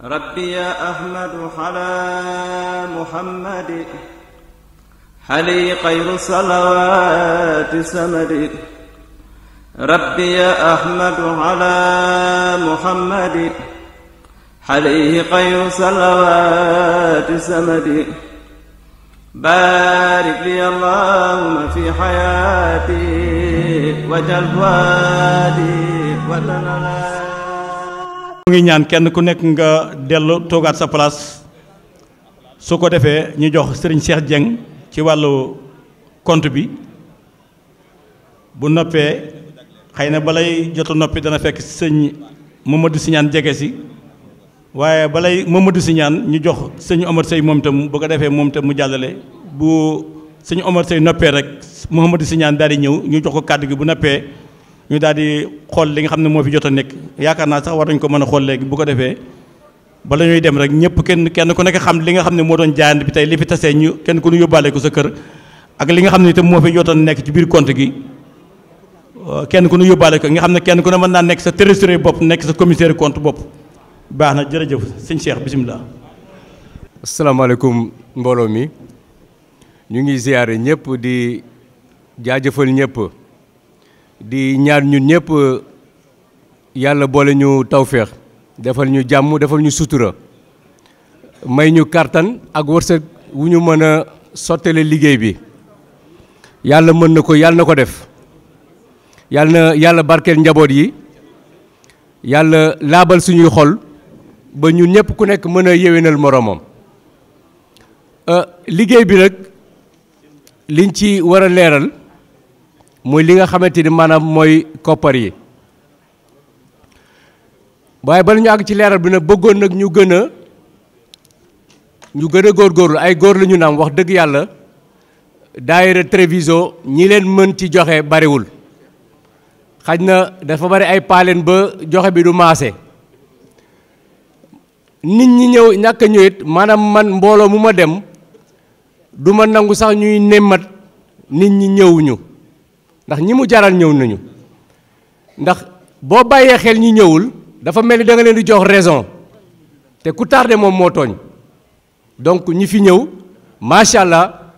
ربي يا أحمد على محمد حلي خير صلوات سمد ربي يا أحمد على محمد حليه خير صلوات سمد بارك لي اللهم في حياتي وجل وادي وتنالي ngi ñaan kenn ku nekk nga dellu toogaat sa place su ko defee ñu jox Serigne Cheikh Dieng ci wàllu compte bi bu noppee xëy na balay jotu noppi dana fekk sëñ Mamadou Siñaan jege si waaye balay Mamadou Siñaan ñu jox sëñ Omar Sey moom itam bu ko defee moom itam mu jàllale bu sëñ Omar Sey noppee rek Mamadou Siñaan daal di ñëw ñu jox ko kàddu gi bu noppee ñu daal di xool li nga xam ne moo fi jot a nekk yaakaar naa sax war nañu ko mën a xool léegi bu ko defee bala ñuy dem rek ñëpp kenn ku nekk xam li nga xam ne moo doon jaayante bi tey li fi tasee ñu kenn ku ñu yóbbaale ko sa kër ak li nga xam ne itam moo fi jot a nekk ci biir compte gi kenn ku ñu yóbbaale ko nga xam ne kenn ku ne mën naa nekk sa trésorier bopp nekk sa commissaire compte bopp baax na jërëjëf sëñ Cheikh bisimilah. asalaamaaleykum mbooloo mi ñu ngi ziyaare ñëpp di jaajëfal ñëpp di ñaan ñun ñëpp yàlla boole ñu tawféex defal ñu jàmm defal ñu sutura may ñu kartan ak wërsëg wu ñu mën a sottale liggéey bi yàlla mën na ko yàlla na ko def yàlla barkeel njaboot yi yàlla laabal suñuy xol ba ñun ñëpp ku nekk mën a yéwénal moroomam liggéey bi nag liñ ci war a leeral mooy li nga xamante ni maanaam mooy koppar yi waaye bala ñu àgg ci leeral bi nag bëggoon nag ñu gën a góorgóorlu ay góor la ñu naam wax dëgg yàlla daayira Treviso ñi leen mën ci joxe bariwul xaj na dafa bari ay paaleen ba joxe bi du maase nit ñi ñëw ñàkk a ñëwit maanaam man mbooloo mu ma dem du ma nangu sax ñuy nemmat nit ñi ñëwuñu ndax ñi mu jaral ñëw nañu ndax boo bàyyee xel ñi ñëwul dafa mel ni da nga leen di jox raison te ku tardé moom moo tooñ donc ñi fi ñëw macha allah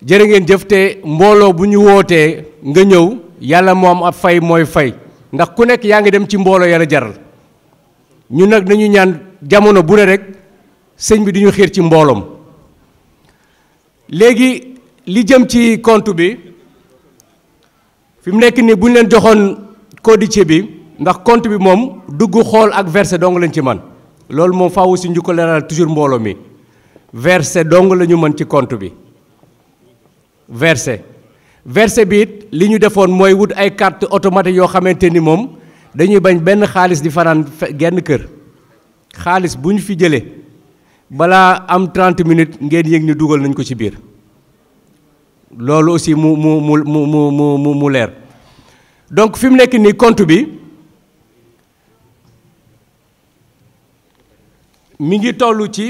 jërë ngeen jëf te mbooloo bu ñu wootee nga ñëw yàlla moo am ab fay mooy fay ndax ku nekk yaa ngi dem ci mbooloo yàlla jaral ñu nag nañu ñaan jamono bu ne rek sëñ bi di ñu xiir ci mbooloom léegi li jëm ci compte bi fi mu nekk nii bu ñu leen joxoon codice bi ndax compte bi moom dugg xool ak verser dong lañ ci man loolu moom faaw si ñu ko leeral toujours mbooloo mi verser dong la ñu mën ci compte bi verser bi it li ñu defoon mooy wut ay carte automatique yoo xamante ni moom dañuy bañ benn xaalis di fanaan genn kër xaalis bu ñu fi jëlee balaa am 30 minutes ngeen yëg ni dugal nañ ko ci biir loolu aussi mu leer donc fi mu nekk nii compte bi mi ngi toll ci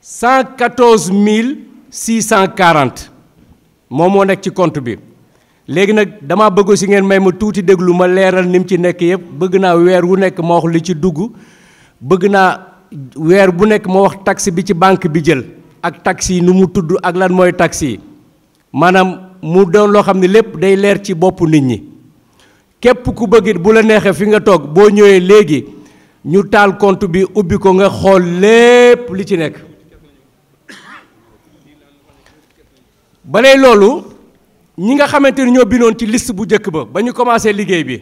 114 640 moom moo nekk ci compte bi léegi nag dama bëgg si ngeen may ma tuuti déglu ma leeral ni mu ci nekk yëpp bëgg naa weer wu nekk ma wax li ci dugg bëgg naa weer bu nekk ma wax taxe bi ci banque bi jël ak taxe yi nu mu tudd ak lan mooy taxe yi maanaam mu doon loo xam ne lépp day leer ci boppu nit ñi képp ku bëgg it bu la neexee fi nga toog boo ñëwee léegi ñu taal compte bi ubbi ko nga xool lépp li ci nekk balay loolu ñi nga xamante ni ñoo bindoon ci liste bu njëkk ba ñu commencé liggéey bi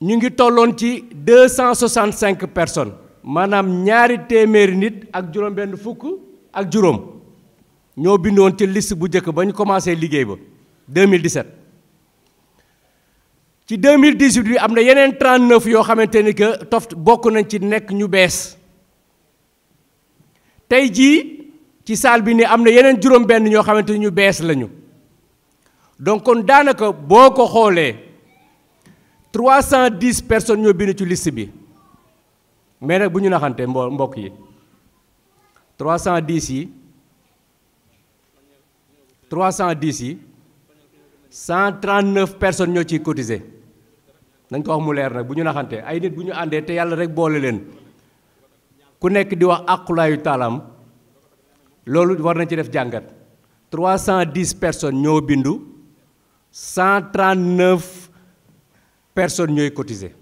ñu ngi tolloon ci 265 personnes maanaam ñaari téeméeri nit ak juróom-benn fukk ak juróom ñoo bindoon ci liste bu njëkk ba ñu commencé liggéey ba 2017 ci 2018 bi am na yeneen 39 yoo xamante ni que bokk nañ ci nekk ñu bees tey jii ci salle bi ni am na yeneen juróom-benn ñoo xamante ni ñu bees lañu donc kon daanaka boo ko xoolee 310 personnes ñoo bind ci liste bi mais nag bu ñu naxante mbokk yi 310 yi 139 personnes ñoo ciy cotisé nañ ko wax mu leer nag bu ñu naxante ay nit bu ñu àndee te yàlla rek boole leen ku nekk di wax àqulaayu taalam loolu war nañ ci def jàngat 310 personnes ñoo bindu 139 personnes ñooy cotiser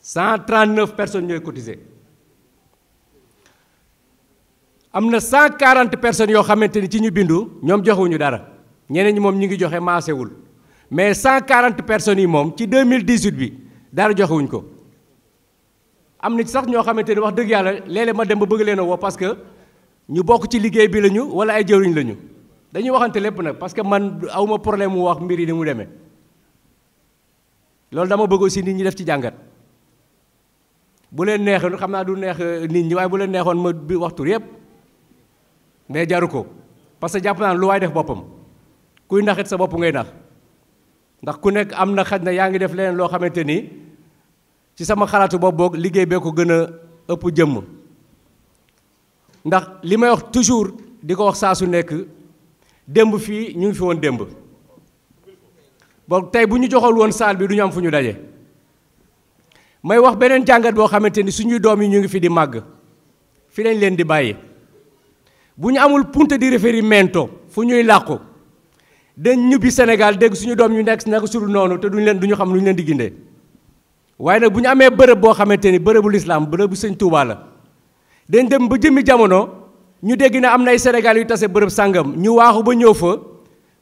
139 personnes ñooy cotiser am na 140 personnes yoo xamante ni ci ñu bindu ñoom joxewuñu dara ñeneen ñi moom ñu ngi joxe maasewul mais 140 personnes yi moom ci 2018 bi dara joxewuñ ko am na ci sax ñoo xamante ni wax dëgg yàlla léeg-léeg ma dem ba bëgg leen a woo parce que ñu bokk ci liggéey bi lañu wala ay jëwriñ lañu dañuy waxante lépp nag parce que man awma problème mu wax mbir yi ni mu demee loolu dama bëgg aussi nit ñi def ci jàngat bu leen neexoon xam naa du neex nit ñi waaye bu leen neexoon ma bi waxtu yépp mais jaru ko parce que jàpp naa lu waay def boppam kuy naxit sa bopp ngay nax ndax ku nekk am na xaj na yaa ngi def leneen loo xamante ni ci sama xalaatu bopp boog liggéey bee ko gën a ëpp jëmm ndax li may wax toujours di ko wax saa su nekk démb fii ñu ngi fi woon démb boog tey bu ñu joxal woon saal bi du ñu am fu ñu daje may wax beneen jàngat boo xamante ni suñuy doom yi ñu ngi fi di màgg fi lañ leen di bàyyi bu ñu amul punte di riferimento fu ñuy làqu dañ ñibbi Sénégal dégg suñu doom ñu nekk naka sulu noonu te duñu xam lu ñu leen di gindee waaye nag bu ñu amee bërëb boo xamante ni bërëbu lislaam bërëbu sëñ Tuubaa la dañ dem ba jëmmi jamono ñu dégg ne am na ay Sénégal yu tase bërëb sàngam ñu waaxu ba ñëw fa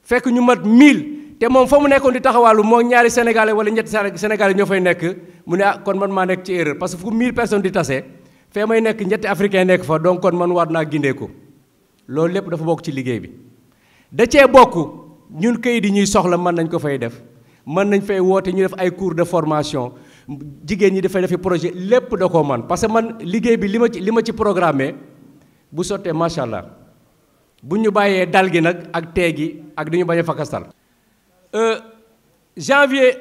fekk ñu mat 1000 te moom fa mu nekkoon di taxawaalu moo ñaari sénégalais wala ñetti sénégalais ñoo fay nekk mu ne ah kon man maa nekk ci erreur parce que fu 1000 personnes di tase fee may nekk ñetti africain nekk fa donc kon man war naa gindee ko loolu lépp dafa bokk ci liggéey bi da cee bokk ñun kayit yi ñuy soxla mën nañ ko fay def mën nañ fay woote ñu def ay cours de formation jigéen ñi dafay defi projet lépp da koo man parce que man liggéey bi li ma ci programmé bu sottee macha allah bu ñu bàyyee dal gi nag ak tee gi ak di ñu bañ a fakastal janvier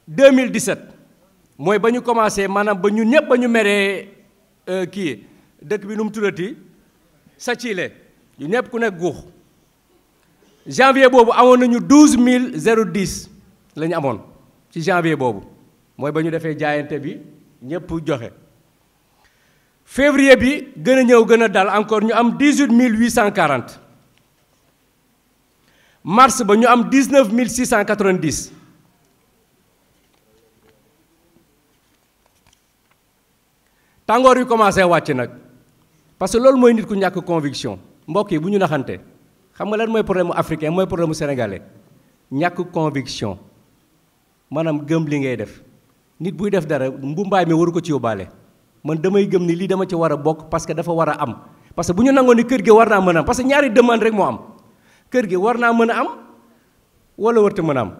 2017 mooy ba ñu commencé maanaam ba ñun ñëpp ba ñu meree kii dëkk bi nu mu tuddati Sacile yu ñëpp ku nekk guux janvier boobu amoon nañu 12010 la ñu amoon ci janvier boobu mooy ba ñu defee jaayante bi ñëpp joxe février bi gën a ñëw gën a dal encore ñu am 18840 mars ba ñu am 19690 tàngoor yu commencé wàcc nag parce que loolu mooy nit ku ñàkk conviction mbokk yi bu ñu naxante xam nga lan mooy problème mu africain mooy problème mu sénégalais ñàkk conviction maanaam gëm li ngay def nit buy def dara mbumbaay mi waru ko ci yóbbaale man damay gëm ni lii dama ci war a bokk parce que dafa war a am parce que bu ñu nangoon ni kër gi war naa mën a am parce que ñaari demande rek moo am kër gi war naa mën a am wala warta mën a am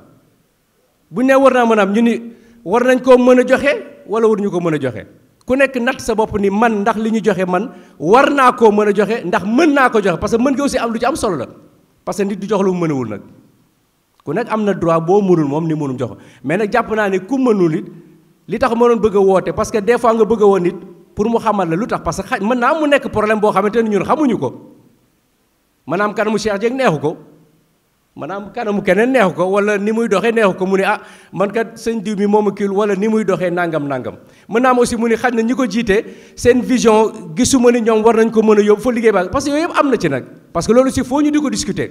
bu ñu nee war naa mën a am ñu ni war nañ koo mën a joxe wala waruñu ko mën a joxe ku nekk natt sa bopp ni man ndax li ñu joxe man war naa koo mën a joxe ndax mën naa ko joxe parce que mën nga aussi am lu ci am solo la parce que nit du jox lu mu mënewul nag ku nekk am na droit boo mënul moom ni mënum jox mais nag jàpp naa ne ku mënul it li tax ma doon bëgg a woote parce que des fois nga bëgg a woon nit pour mu xamal la lu tax parce que mën naa mu nekk problème boo xamante ne ñun xamuñu ko maanaam kanamu Cheikh Dieng neexu ko maanaam kanamu keneen neexu ko wala ni muy doxee neexu ko mu ne ah man kat sëñ diw mi moom a kiil wala ni muy doxee nangam mën naa am aussi mu ne xaj na ñi ko jiite seen vision gisuma ni ñoom war nañ ko mën a yóbbu fa liggéey ba parce que yooyu yëpp am na ci nag parce que loolu aussi foo ñu di ko discuter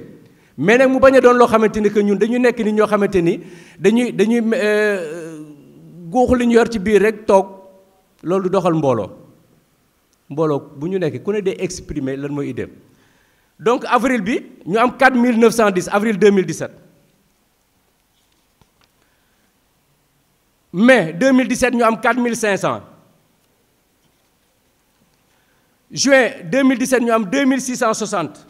mais nag mu bañ a doon loo xamante ni que ñun dañu nekk ni ñoo xamante ni dañuy góoxu li ñu yor ci biir rek toog loolu du doxal mbooloo bu ñu nekk ku ne dee exprimer lan mooy idée donc avril bi ñu am 4910 avril 2017 mai 2017 ñu am 4500 juin 2017 ñu am 2660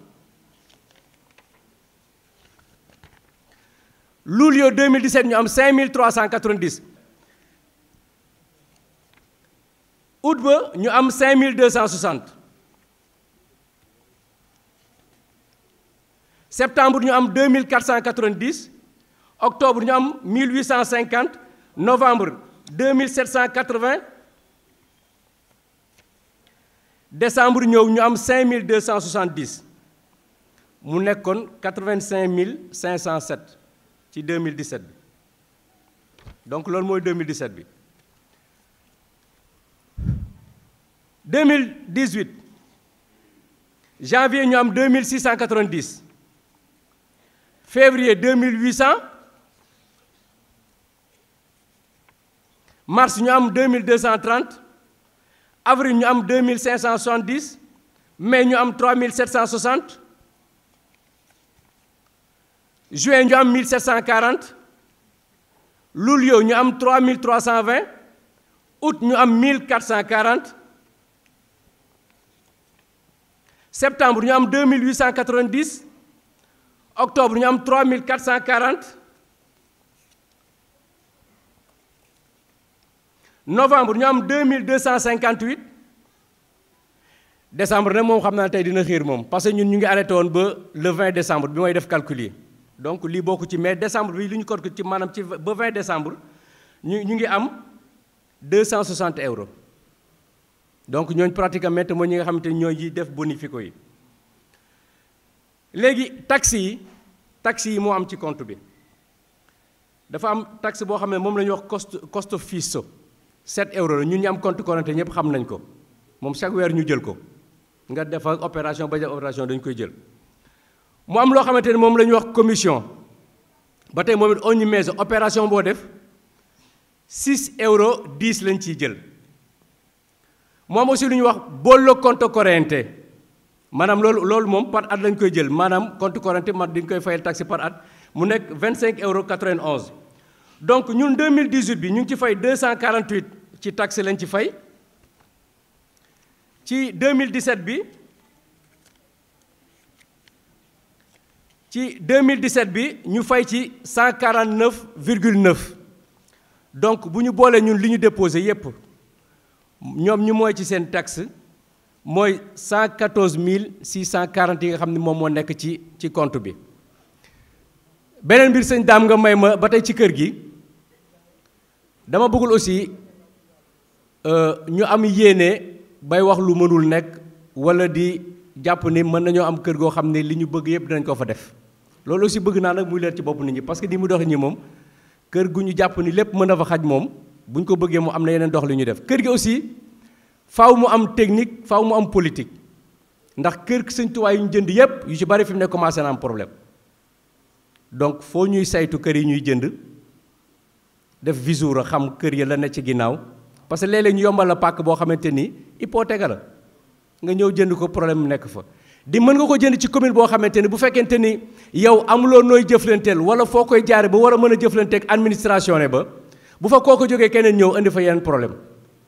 luglio 2017 ñu am 5390 août ba ñu am 5260 septembre ñu am 2490 octobre ñu am 1850 novembre 2780 décembre ñëw ñu am 5270 mu nekkoon 85507 ci 2017 bi donc loolu mooy 2017 bi 2018 janvier ñu am 2690 février 2800 mars ñu am 2230 avril ñu am 2570 mai ñu am 3760 juin ñu am 1740 luglio ñu am 3320 août ñu am 1440 septembre ñu am 2890 octobre ñu am 3440 novembre ñu am 2258 décembre nag moom xam naa tey dina xiir moom parce que ñun ñu ngi arrêté woon ba le 20 décembre bi may def calcul yi donc lii bokku ci mais décembre bi li ñu ko ci maanaam ci ba 20 décembre ñu ngi am 260 euros donc ñooñu pratiquement mooy ñi nga xamante ni ñooy def bonifico yi léegi taxes yi moo am ci compte bi dafa am taxe boo xam ne moom la ñuy wax costo fisso 7 euros la ñun ñu am compte corrent ñëpp xam nañ ko moom chaque weer ñu jël ko nga def ak opération ba def opération dañu koy jël mu am loo xamante ni moom la ñuy wax commission ba tey moom it ogni mese opération boo def 6 euros 10 lañ ciy jël mu am aussi lu ñuy wax bollo conto corrente maanaam loolu moom par at lañ koy jël maanaam compte corrent man dañ koy fayal taxe par at mu nekk 25 euros 91 donc ñun 2018 bi ñu ngi ci fay 248 ci taxe lañ ci fay ci 2017 bi ñu fay ci 149,9 donc bu ñu boolee ñun li ñu déposé yépp ñoom ñu mooy ci seen taxe mooy 114 640 yi nga xam ne moom moo nekk ci compte bi beneen mbir sëñ daam nga may ma ba tey ci kër gi dama bëggul aussi ñu am yéene bay wax lu mënul nekk wala di jàpp ni mën nañoo am kër goo xam ne li ñu bëgg yépp dinañ ko fa def loolu aussi bëgg naa nag muy leer ci bopp nit ñi parce que ni mu dox ñi moom kër gu ñu jàpp ni lépp mën na fa xaj moom bu ñu ko bëggee mu am na yeneen dox li ñu def kër gi aussi faaw mu am technique faaw mu am politique ndax kër Sëñ Tuubaa yu ñu jënd yépp yu ci bari fi mu ne commencé na am problème donc foo ñuy saytu kër yi ñuy jënd def visure xam kër yi la ne ci ginnaaw parce que léeg-léeg ñu yombal la pàkk boo xamante ni hypothèque la nga ñëw jënd ko problème nekk fa di mën nga ko jënd ci commune boo xamante ni bu fekkente ni yow amuloo nooy jëflanteel wala foo koy jaare ba war a mën a jëflanteeg administration ne ba bu fa koo ko jógee keneen ñëw indi fa yeneen problème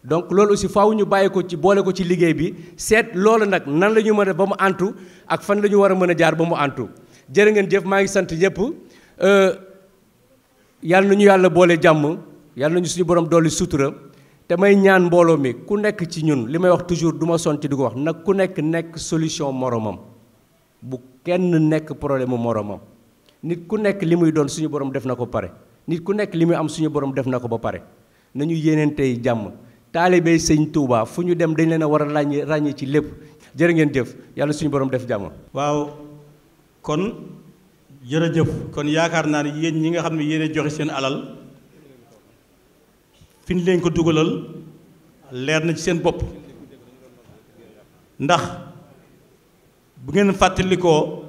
donc loolu aussi faaw ñu bàyyi ko ci boole ko ci liggéey bi seet loolu nag nan la ñu mën a ba mu antu ak fan la ñu war a mën a jaar ba mu antu jërë ngeen jëf maa ngi sant ñëpp yàlla na ñu yàlla boole jàmm yàlla na ñu suñu borom dolli sutura te may ñaan mbooloo mi ku nekk ci ñun li may wax toujours du ma sonn ci di ko wax nag ku nekk solution moromam bu kenn nekk problème moromam nit ku nekk li muy doon suñu borom def na ko pare nit ku nekk li muy am suñu borom def na ko ba pare nañu yéeneen tey jàmm taalibe Sëñ Tuubaa fu ñu dem dañ leen a war a ràññee ci lépp jërë ngeen jëf yàlla suñu borom def jàmm. waaw kon jërëjëf kon yaakaar naa ne yéen ñi nga xam ne yéen joxe seen alal fi ñu leen ko dugalal leer na ci seen bopp ndax bu ngeen fàttalikoo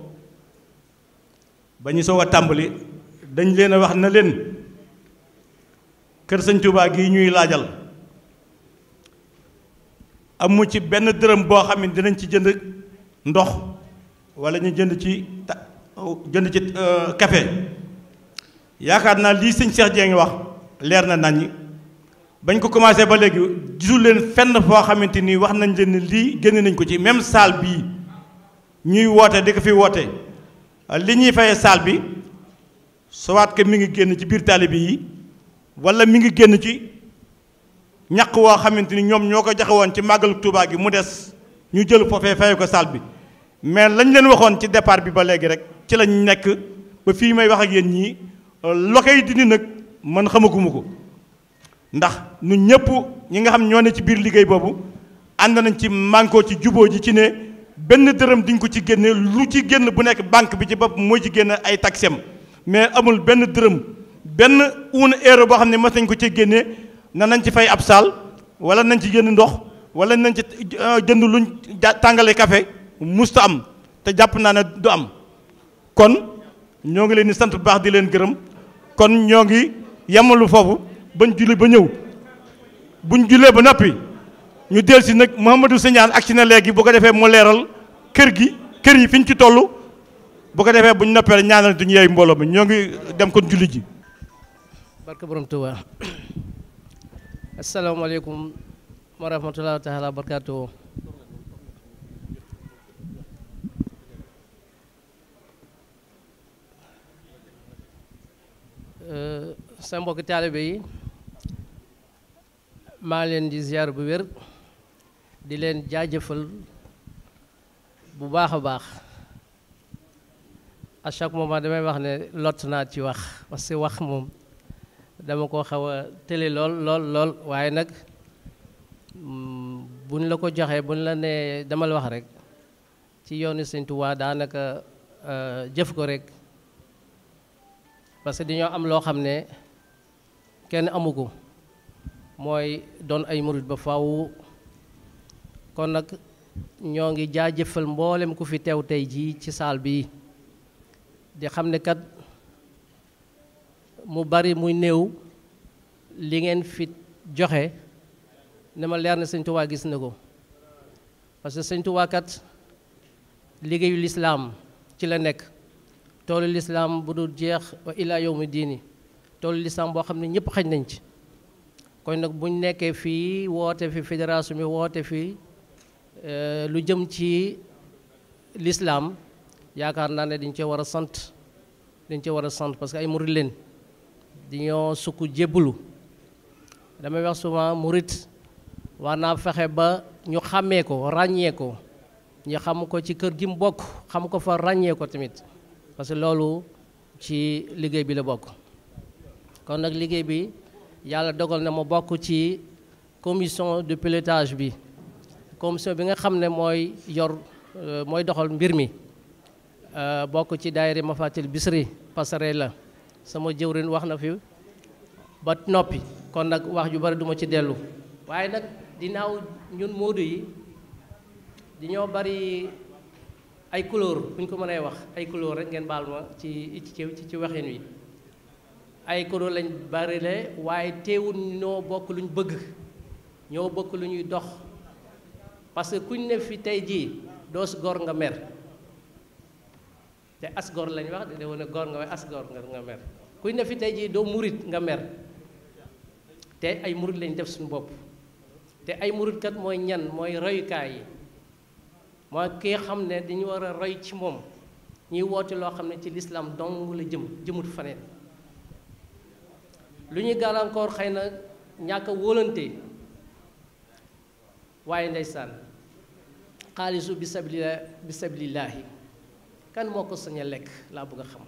ba ñu soog a tàmbali dañ leen a wax na leen kër Sëñ Tuubaa gi ñuy laajal amu ci benn dërëm boo xam ne dinañ ci jënd ndox wala ñu jënd ci café yaakaar naa lii sëñ Cheikh Dieng wax leer na nañ bañ ko commencé ba léegi gisul leen fenn foo xamante ni wax nañ leen lii génn nañ ko ci même salle bii ñuy woote di ko fi woote li ñuy fayee salle bi soit que mi ngi génn ci biir taalibe yi wala mi ngi génn ci ñaq woo xamante ni ñoom ñoo ko joxe woon ci màggalu Tuubaa gi mu des ñu jël foofee fayee ko salle bi mais lañ leen waxoon ci départ bi ba léegi rek ci lañ nekk ba fii may wax ak yéen ñii loxoy dindi nag man xamaguma ko ndax ñun ñëpp ñi nga xam ñoo ne ci biir liggéey boobu ànd nañ ci mànkoo ci juboo ji ci ne benn dërëm diñ ko ci génne lu ci génn bu nekk banque bi ci bopp mooy ci génn ay taxem mais amul benn dërëm benn euro boo xam ne mas nañ ko ci génne na nañ ci fay ab saal wala nañ ci jënd ndox wala nañ ci jënd luñ tàngale café musta am te jàpp naa ne du am. kon ñoo ngi leen di sant bu baax di leen gërëm kon ñoo ngi yemalu foofu bañ julli ba ñëw buñ jullee ba noppi ñu del si nag Mouhamadou Signane ak si na léegi bu ko defee mu leeral kër yi fi ñu ci toll bu ko defee buñ noppee ñaanal duñu yeey mbooloo mi ñoo ngi dem kon julli ji. barke borom Tuuba. asalaamaaleykum wa rahmatullahi taala wa barakaatuhu. sa mbokki taalibe yi maa leen di ziar bu wér di leen jaajëfal bu baax a baax à chaque moment damay wax ne lott naa ci wax parce que wax moom dama ko xaw a tële lool waaye nag buñ la ko joxee buñ la nee demal wax rek ci yoonu Sëñ Tuubaa daanaka jëf ko rek parce que dañoo am loo xam ne kenn amu ko mooy doon ay murit ba faw kon nag ñoo ngi jaajëfal mboolem ku fi teew tey jii ci saal bii di xam ne kat mu bari muy néew li ngeen fi joxe ne ma leer na Sëñ Tuubaa gis na ko parce que Sëñ Tuubaa kat liggéeyu lislaam ci la nekk toolu lislaam bu dul jeex wa ilaa yawmi diini toolu lislaam boo xam ne ñëpp xaj nañ ci kon nag buñ nekkee fii woote fi fédération bi woote fi lu jëm ci lislaam yaakaar naa ne dañ cee war a sant parce que ay murit leen dañoo sukk jébbalu damay wax souvent murit war naa fexe ba ñu xàmmee ko ràññee ko ñu xam ko ci kër gi mu bokk xam ko fa ràññee ko tamit parce que loolu ci liggéey bi la bokk kon nag liggéey bi yàlla dogal na ma bokk ci commission de pilotage bi commission bi nga xam ne mooy doxal mbir mi bokk ci daayira Mafatil Bisri passerelle la sama jëwrin wax na fi ba noppi kon nag wax ju bari duma ci dellu waaye nag dinaaw ñun moodu yi dañoo bari ay couleur bu ñu ko mënee wax ay couleur rek ngeen baal ma ci waxin wi ay couleur lañ bari le waaye teewul ñoo bokk lu ñu bëgg ñoo bokk lu ñuy dox parce que kuñ ne fi tey jii doo si gor nga mer te as gor lañ wax de woon gor nga waaye as gor nga mer kuñ ne fi tey jii doo murit nga mer te ay murit lañ def suñu bopp te ay murit kat mooy ñan mooy royukaay yi mooy ki xam ne dañu war a roy ci moom ñuy woote loo xam ne ci lislaam dong la jëmut faneen lu ñuy gàllankoor xëy na ñàkk a wóolante waaye ndeysaan xaalisu bi sabilillaahi kan moo ko sañ a lekk laa bëgg a xam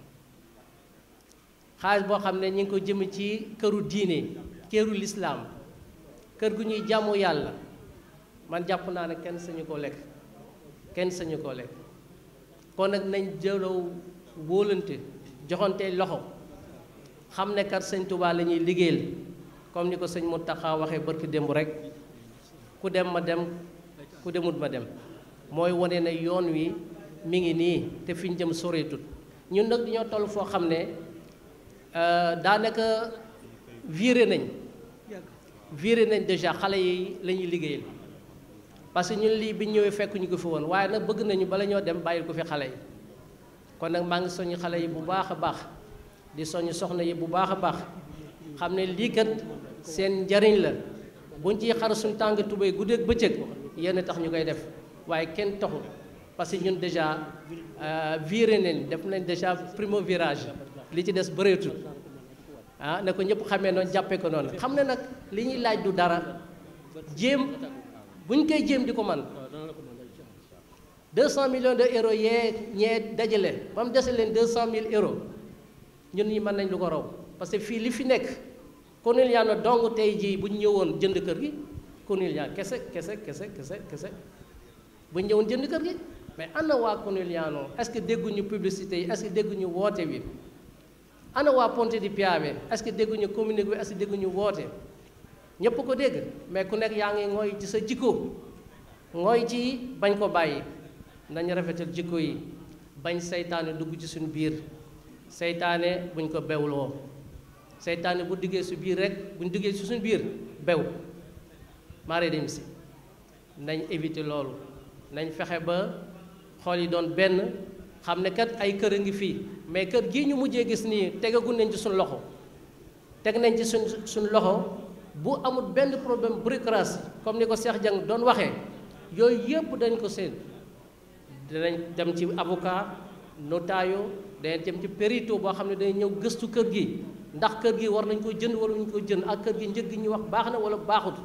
xaalis boo xam ne ñu ngi ko jëm ci këru diine këru lislaam kër gu ñuy jàmmu yàlla man jàpp naa ne kenn sañu ko lekk kon nag nañ jëlaw wóolante joxante loxo xam ne kat Sëñ Tuubaa la ñuy liggéeyal comme ni ko sëñ Mountakha waxee barki démb rek ku dem ma dem ku demut ma dem mooy wane ne yoon wi mi ngi nii te fi ñu jëm soreetut ñun nag dañoo toll foo xam ne daanaka viré nañ déjà xale yi la ñuy liggéeyal parce que ñun lii bi ñëwee fekk ñu ko fi woon waaye nag bëgg nañu bala ñoo dem bàyyil ko fi xale yi kon nag maa ngi soññ xale yi bu baax a baax di soññ soxna yi bu baax a baax xam ne lii kat seen njariñ la buñ ciy xar suñ tàng tubéy guddeeg bëccëg yenn tax ñu koy def waaye kenn taxul parce que ñun déjà viré nañ def nañ déjà primo virage li ci des bëreetul ne ko ñëpp xamee noonu jàppee ko noonu xam ne nag li ñuy laaj du dara jéem buñ koy jéem di ko man 200 millions de euros ñee dajale ba mu dese leen 200 000 euros ñun ñi mën nañ lu ko raw parce que fii li fi nekk Corneliano dong tey jii bu ñu ñëwoon jënd kër gi Corneliano kese bu ñu ñëwoon jënd kër gi mais ana waa Corneliano est-ce que dégguñu publicité yi est-ce que dégguñu woote bi ana waa Ponte di Piave est-ce que dégguñu communiqué bi est-ce que dégguñu woote ñëpp ko dégg mais ku nekk yaa ngi ngooy ci sa jikko ngooy ci bañ ko bàyyi nañ rafetal jikko yi bañ seytaane dugg ci suñu biir seytaane buñ ko bewloo seytaane bu diggee su biir rek buñ diggee ci suñu biir bew maaree dem si nañ éviter loolu nañ fexe ba xool yi doon benn xam ne kat ay kër a ngi fii mais kër gii ñu mujjee gis nii tegagun nañ ci suñu loxo teg nañ ci suñu loxo bu amul benn problème bureaucratie comme ni ko Cheikh Dieng doon waxee yooyu yëpp dañ ko seen dinañ dem ci avocat notario danañ dem ci perito boo xam ne day ñëw gëstu kër gi ndax kër gi war nañ ko jënd wala ñu ko jënd ak kër gi njëg gi ñuy wax baax na wala baaxut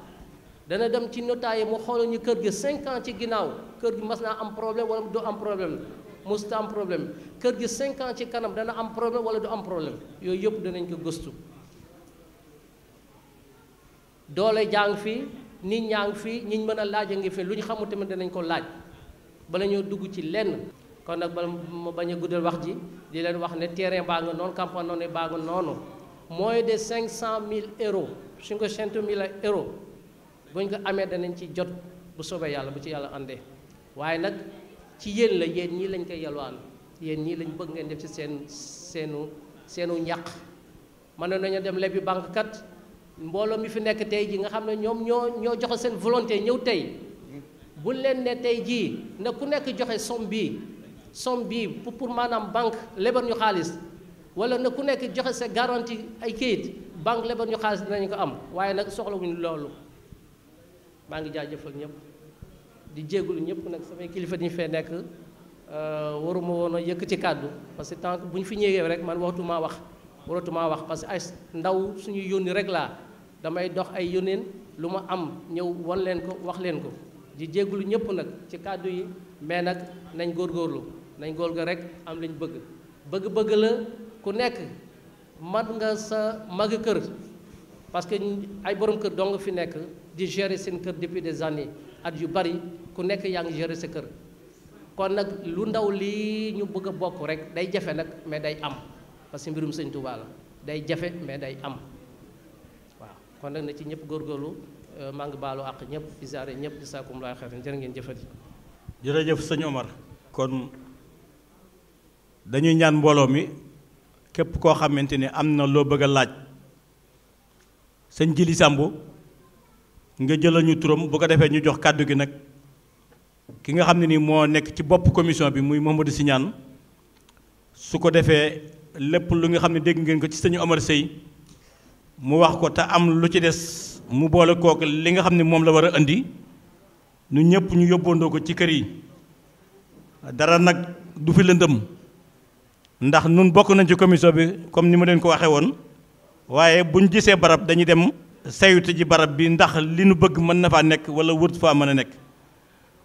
dana dem ci notaire mu xoolal ñu kër gi 5 ans ci ginnaaw kër gi mas naa am problème wala du am problème musta am problème kër gi 5 ans ci kanam dana am problème wala du am problème yooyu yëpp danañ ko gëstu doole jàng fi nit ñaa ngi fi ñiñ mën a laaj a ngi fi lu ñu xamul tamit danañ ko laaj bala ñoo dugg ci lenn kon nag bala ma bañ a guddal wax ji di leen wax ne terrain baa nga noonu campagne noonu baa nga noonu moins de 500 000 euros 500 000 euros bu ñu ko amee danañ ci jot bu soobee yàlla bu ci yàlla àndee waaye nag ci yéen la yéen ñii lañ koy yalwaan yéen ñii lañ bëgg ngeen def ci seenu ñàq mën nañu dem lebi banque kat mbooloo mi fi nekk tey ji nga xam ne ñoom ñoo joxe seen volonté ñëw tey bu leen ne tey jii na ku nekk joxe somme bii pour maanaam banque lebal ñu xaalis wala na ku nekk joxe sa garantie ay kayit banque lebal ñu xaalis dinañ ko am waaye nag soxlawuñu loolu maa ngi jaajëfal ñëpp di jégalu ñëpp nag samay kilifa di ñu fee nekk waruma woon a yëkkati kàddu parce que tant que bu ñu fi ñëwee rek man waratuma wax parce que ay ndaw suñu yónni rek laa damay dox ay yónneen lu ma am ñëw wan leen ko wax leen ko di jégalu ñëpp nag ci kàddu yi mais nag nañ góorgóorlu nañ góorgóorlu rek am lañ bëgg la ku nekk mat nga sa mag kër parce que ay borom kër dong fi nekk di gérer seen kër depuis des années at yu bari ku nekk yaa ngi gérer sa kër kon nag lu ndaw lii ñu bëgg a bokk rek day jafe nag mais day am parce que mbirum sëñ Touba la day jafe mais day am waaw kon nag na ci ñëpp góorgóorlu maa ngi baalu àq ñëpp di ziare ñëpp di saakum laay xeeran jërë ngeen jëfati jërëjëf sëñ Omar kon dañuy ñaan mbooloo mi képp koo xamante ni am na loo bëgg a laaj sëñ Jili Samb nga jëlal ñu turam bu ko defee ñu jox kàddu gi nag ki nga xam ne ni moo nekk ci bopp commission bi muy Mamadou Signane su ko defee lépp lu nga xam ne dégg ngeen ko ci sëñ Omar Sey mu wax ko te am lu ci des mu boole kook li nga xam ne moom la war a indi ñu ñëpp ñu yóbboondoo ko ci kër yi dara nag du fi lëndëm ndax nun bokk nañ ci commission bi comme ni ma leen ko waxee woon waaye buñ gisee barab dañuy dem saytu ji barab bi ndax li nu bëgg mën na faa nekk wala wër faa mën a nekk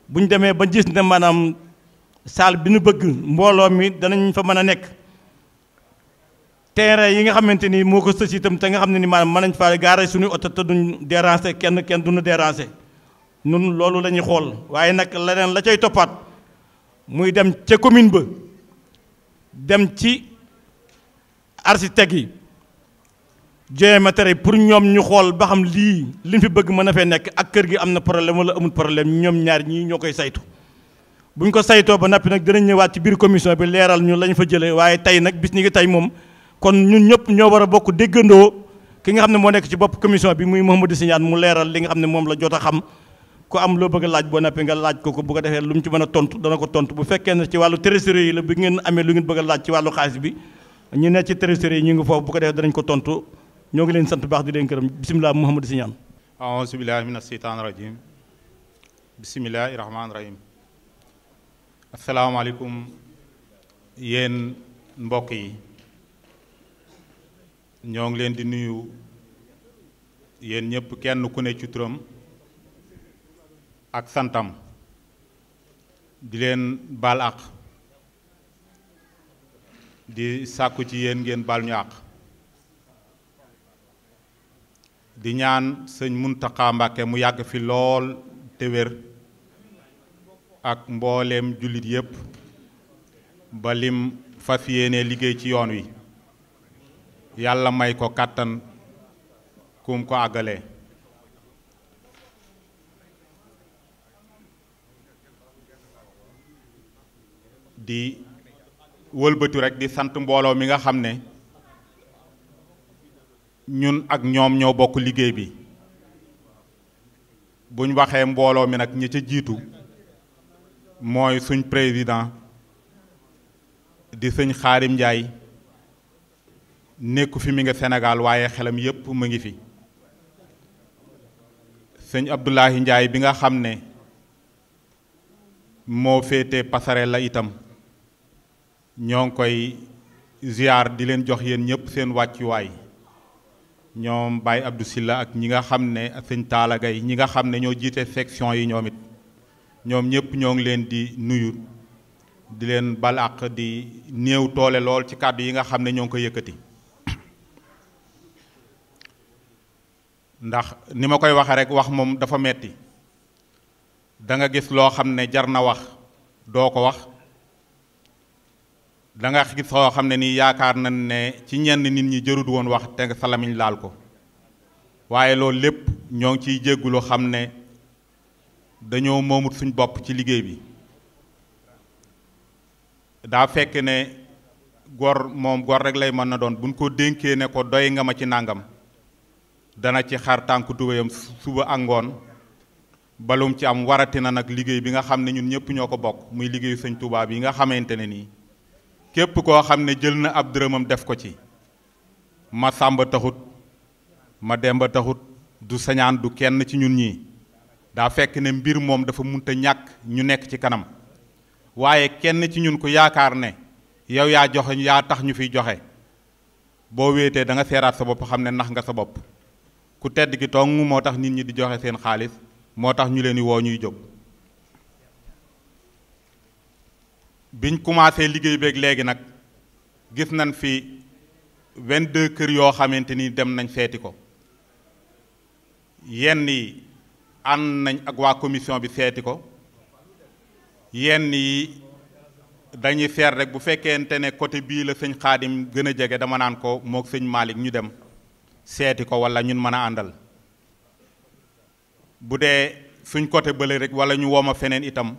buñ demee ba gis ne maanaam salle bi nu bëgg mbooloo mi danañ fa mën a nekk terrain yi nga xamante ni moo ko sës itam te nga xam ne ni maanaam mën nañ faa gaare suñu oto te duñ déranger kenn duñu déranger nun loolu la ñuy xool waaye nag leneen la cay toppaat muy dem ca commune ba dem ci architecte yi géomètre pour ñoom ñu xool ba xam lii liñ fi bëgg mën a fee nekk ak kër gi am na problème wala amul problème ñoom ñaar ñii ñoo koy saytu buñ ko saytoo ba nappi nag dinañ ñëwaat ci biir commission bi leeral ñu lañ fa jëlee waaye tey nag bis ñi ngi tey moom kon ñun ñëpp ñoo war a bokk déggandoo ki nga xam ne moo nekk ci bopp commission bi muy Mouhamadou Signane mu leeral li nga xam ne moom la jot a xam ku am loo bëgg a laaj boo nappi nga laaj ko bu ko defee lu mu ci mën a tontu dana ko tontu bu fekkee ne ci wàllu trésorerie yi la bi ngeen amee lu ngeen bëgg a laaj ci wàllu xaalis bi ñu ne ci trésorerie yi ñu ngi foofu bu ko defee danañ ko tontu ñoo ngi leen sant baax di leen gërëm bisimilah Mouhamadou Signane aouzu billahi mina sheytaani rajim bisimilahi rahmaani rahim asalaamaaleykum yéen mbokk yi ñoo ngi leen di nuyu yéen ñëpp kenn ku ne ci turam ak santam di leen baal àq di sàkku ci yéen ngeen baal ñu àq di ñaan sëñ Muntaxa Mbàkke mu yàgg fi lool te wér ak mbooleem jullit yépp ba lim fas yéene liggéey ci yoon wi yàlla may ko kàttan kum ko àggalee. di wëlbatu rek di sant mbooloo mi nga xam ne ñun ak ñoom ñoo bokk liggéey bi. buñ waxee mbooloo mi nag ñi ca jiitu mooy suñ président di sëñ Xaarim Njaay nekku fi mi nga Sénégal waaye xelam yépp mu ngi fi. sëñ Abdoulahi Njaay bi nga xam ne moo féete passerelle la itam ñoo ngi koy ziar di leen jox yéen ñëpp seen wàccuwaay. ñoom Baye Abdou Silla ak ñi nga xam ne ak sëñ Taala Gay ñi nga xam ne ñoo jiite section yi ñoom it ñoom ñëpp ñoo ngi leen di nuyu di leen bal àq di néew toole lool ci kàddu yi nga xam ne ñoo ngi ko yëkkati. ndax ni ma koy waxee rek wax moom dafa metti da nga gis loo xam ne jar na wax doo ko wax da nga gis loo xam ne nii yaakaar nañ ne ci ñenn nit ñi jërut woon wax te nga salamiñ laal ko waaye loolu lépp ñoo ngi ciy jéggulu xam ne dañoo moomut suñ bopp ci liggéey bi. daa fekk ne gor moom gor rek lay mën na doon buñ ko dénkee ne ko doy nga ma ci nàngam dana ci xar tànk tubéyam suba ak ngoon balum ci am warati na nag liggéey bi nga xam ne ñun ñëpp ñoo ko bokk muy liggéeyu sëñ Tuubaa bi nga xamante ne nii képp koo xam ne jël na ab dërëmam def ko ci ma sàmba taxut ma demba taxut du sañaan du kenn ci ñun ñii daa fekk ne mbir moom dafa munta ñàkk ñu nekk ci kanam waaye kenn ci ñun ko yaakaar ne yow yaa joxe yaa tax ñu fiy joxe boo wéetee da nga seeraat sa bopp xam ne nax nga sa bopp. ku tedd ki tong moo tax nit ñi di joxe seen xaalis moo tax ñu leen di woo ñuy jóg. biñ commencé liggéey beeg léegi nag gis nañ fi 22 kër yoo xamante ni dem nañ seeti ko yenn yi ànd nañ ak waa commission bi seeti ko yenn yi dañuy seet rek bu fekkente ne côté bii la sëñ Xaadim gën a jege dama naan ko moog sëñ Malick ñu dem seeti ko wala ñun mën a àndal bu dee suñ côté bële rek wala ñu wooma feneen itam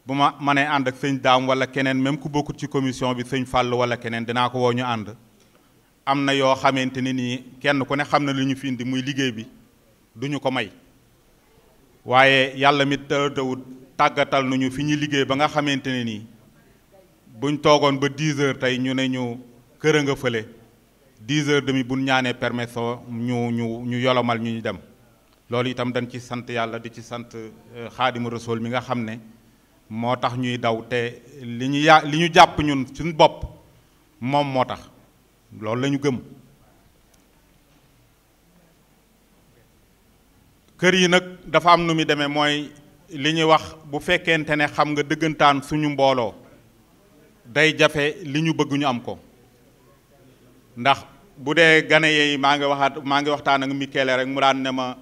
bu ma mënee ànd ak sëñ Daam wala keneen même ku bokkut ci commission bi sëñ Fàll wala keneen dinaa ko woo ñu ànd. am na yoo xamante ne nii kenn ku ne xam na lu ñu fi indi muy liggéey bi duñu ko may waaye yàlla mi tawut tàggatal nañu fi ñuy liggéey ba nga xamante ne nii buñ toogoon ba 10 heures tey ñu ne ñu kër a nga fële 10 heures demi buñ ñaanee permission ñu yolomal ñu dem loolu itam dañ ci sant yàlla di ci sant Xaadimu Rasuul mi nga xam ne moo tax ñuy daw te li ñu jàpp ñun suñ bopp moom moo tax loolu la ñu gëm. kër yi nag dafa am nu muy demee mooy li ñuy wax bu fekkente ne xam nga dëggantaan suñu mbooloo day jafe li ñu bëgg ñu am ko ndax bu dee gane yi maa ngi waxtaan ak Mikele rek mu daan ne ma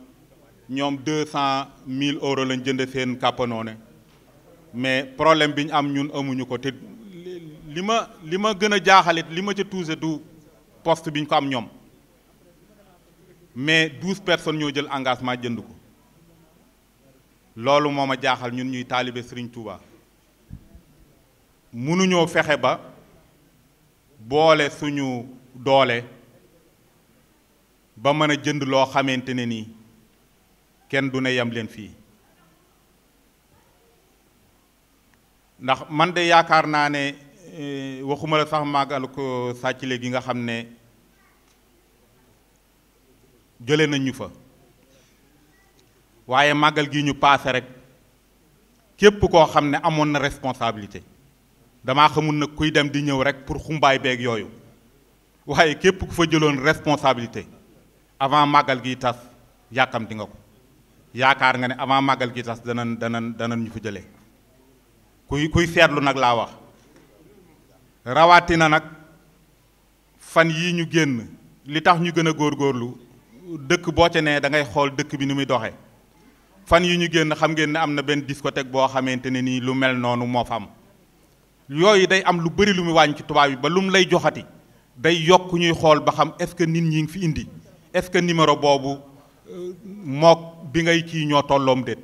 ñoom 200 000 euros lañ jënd seen kàppanoone mais problème bi ñu am ñun amuñu ko te li ma gën a jaaxalit li ma ca tuuse du poste bi ñu ko am ñoom mais 12 personnes ñoo jël engagement jënd ko loolu moo ma jaaxal ñun ñuy taalibe Serigne Touba mënuñoo fexe ba boole suñu doole ba mën a jënd loo xamante ne nii kenn du ne yem leen fii ndax man de yaakaar naa ne waxuma la sax màggal ko sàcc léegi nga xam ne jële nañ ñu fa waaye màggal gi ñu paase rek képp koo xam ne amoon na responsabilité damaa xamul nag kuy dem di ñëw rek pour xumbaay beeg yooyu waaye képp ku fa jëloon responsabilité avant màggal gi tas yàkkamti nga ko yaakaar nga ne avant màggal gi tas danañ ñu fa jëlee kuy seetlu nag laa wax rawatina nag fan yii ñu génn li tax ñu gën a góorgóorlu dëkk boo ca ne da ngay xool dëkk bi ni muy doxee fan yi ñu génn xam ngeen ne am na benn discothèque boo xamante ne nii lu mel noonu moo fa am yooyu day am lu bëri lu muy wàññi ci tubaab yi ba lu mu lay joxati day yokk ñuy xool ba xam est-ce que nit ñi ngi fi indi est-ce que numéro boobu mook bi ngay kii ñoo tolloom déet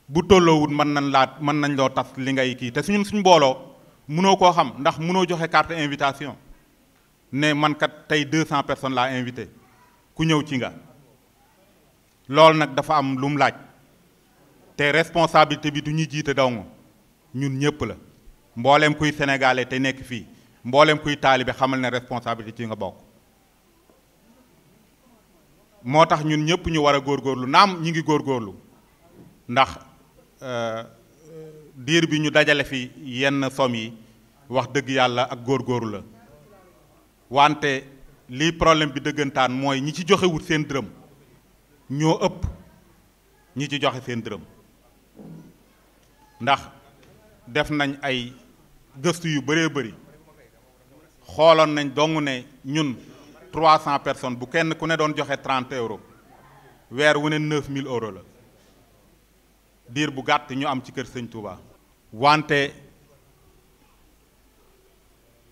bu tolloowut mën nañ loo tas li ngay kii te suñ mbooloo mënoo koo xam ndax mënoo joxe carte invitation ne man kat tey 200 personnes laa invité ku ñëw ci nga loolu nag dafa am lu mu laaj te responsabilité bi du ñu jiite daw nga ñun ñëpp la mbooleem kuy sénégalais te nekk fii mbooleem kuy taalibe xamal ne responsabilité ci nga bokk moo tax ñun ñëpp ñu war a góorgóorlu naam ñi ngi góorgóorlu ndax diir bi ñu dajale fi yenn somme yi wax dëgg yàlla ak góorgóorlu la wante lii problème bi dëggantaan mooy ñi ci joxewut seen dërëm ñoo ëpp ñi ci joxe seen dërëm ndax def nañ ay gëstu yu bëree bëri xooloon nañ dong ne ñun 300 personnes bu kenn ku ne doon joxe 30 euros weer wu ne 9000 euros la diir bu gàtt ñu am ci kër Sëñ Touba. wante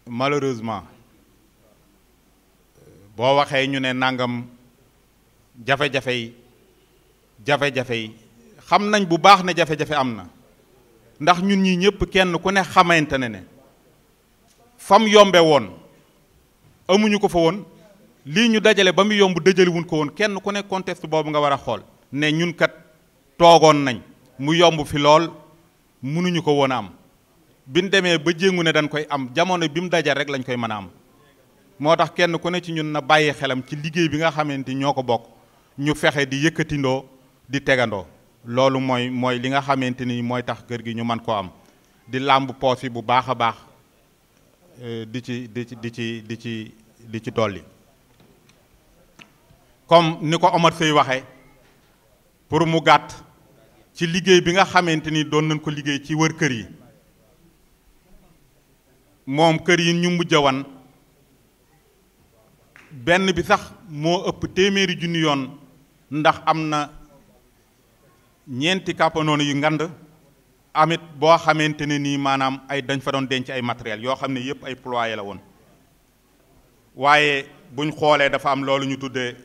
malheureusement boo waxee ñu ne nangam jafe-jafe yi xam nañ bu baax ne jafe-jafe am na ndax ñun ñi ñëpp kenn ku ne xamante ne fam yombe woon amuñu ko fa woon lii ñu dajale ba mu yomb dëjaliwuñ ko woon kenn ku ne contexte boobu nga war a xool ne ñun kat toogoon nañ mu yomb fi lool mënuñu ko woon a am biñ demee ba jéngu ne dañ koy am jamono bi mu dajal rek lañ koy mën a am moo tax kenn ku ne ci ñun na bàyyi xelam ci liggéey bi nga xamante ñoo ko bokk ñu fexe di yëkkatindoo di tegandoo loolu mooy li nga xamante ni mooy tax kër gi ñu mën koo am di làmb poos yi bu baax a baax di ci dolli comme ni ko Omar Sey waxee pour mu gàtt ci liggéey bi nga xamante ni doon nañ ko liggéey ci wër kër yi moom kër yi ñu mujj wan benn bi sax moo ëpp téeméeri junni yoon ndax am na ñeenti kàppanoonu yu ngand amit boo xamante ne nii maanaam ay dañ fa doon denc ay matériel yoo xam ne yépp ay ployé la woon waaye buñ xoolee dafa am loolu ñu tuddee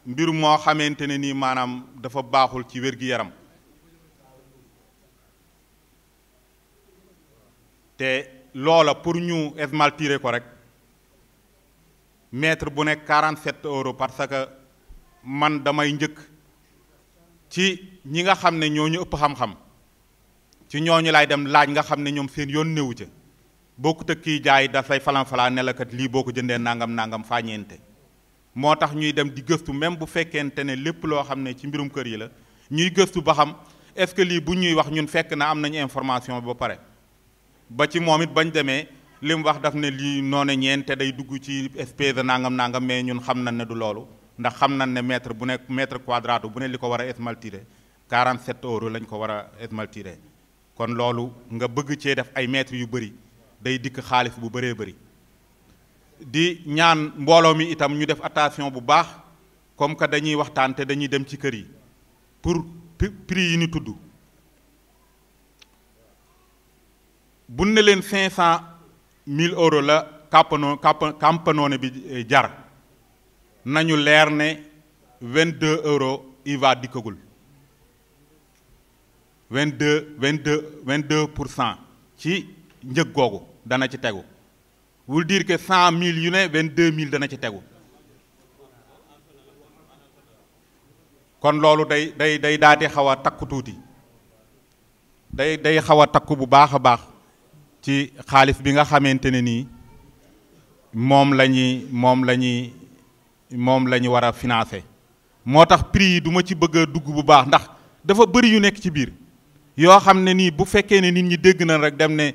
mbir moo xamante ne nii maanaam dafa baaxul ci wér-gi-yaram te loola pour ñu esmaltirer ko rek mètre bu nekk 47 euros parce que man damay njëkk ci ñi nga xam ne ñooñu ëpp xam-xam ci ñooñu laay dem laaj nga xam ne ñoom seen yoon néewu ca bokkut ak kii jaay dafay falan-falaa ne la kat lii boo ko jëndee nangam fàññeente moo tax ñuy dem di gëstu même bu fekkente ne lépp loo xam ne ci mbirum kër yi la ñuy gëstu ba xam est-ce que lii bu ñuy wax ñun fekk na am nañu information ba pare ba ci moom it bañ demee li mu wax daf ne lii noone ñeente day dugg ci espèce de nangam mais ñun xam nañ ne du loolu ndax xam nañ ne mètre bu nekk mètre quadrate bu ne li ko war a esmaltirer 47 euros lañ ko war a esmaltirer kon loolu nga bëgg cee def ay mètres yu bëri day dikk xaalis bu bëree bëri di ñaan mbooloo mi itam ñu def attention bu baax comme que dañuy waxtaan te dañuy dem ci kër yi pour prix yi ñu tudd bu ne leen 500 000 euros la campanoone bi jar nañu leer ne 22 euros IVA dikkagul 22% ci njëg googu dana ci tegu wul dire que 100 000 yu ne 22 000 dana ci tegu kon loolu day daal di xaw a takku tuuti day xaw a takku bu baax a baax ci xaalis bi nga xamante ne nii moom la ñuy war a financer moo tax prix yi du ma ci bëgg a dugg bu baax ndax dafa bëri yu nekk ci biir yoo xam ne nii bu fekkee ne nit ñi dégg na rek dem ne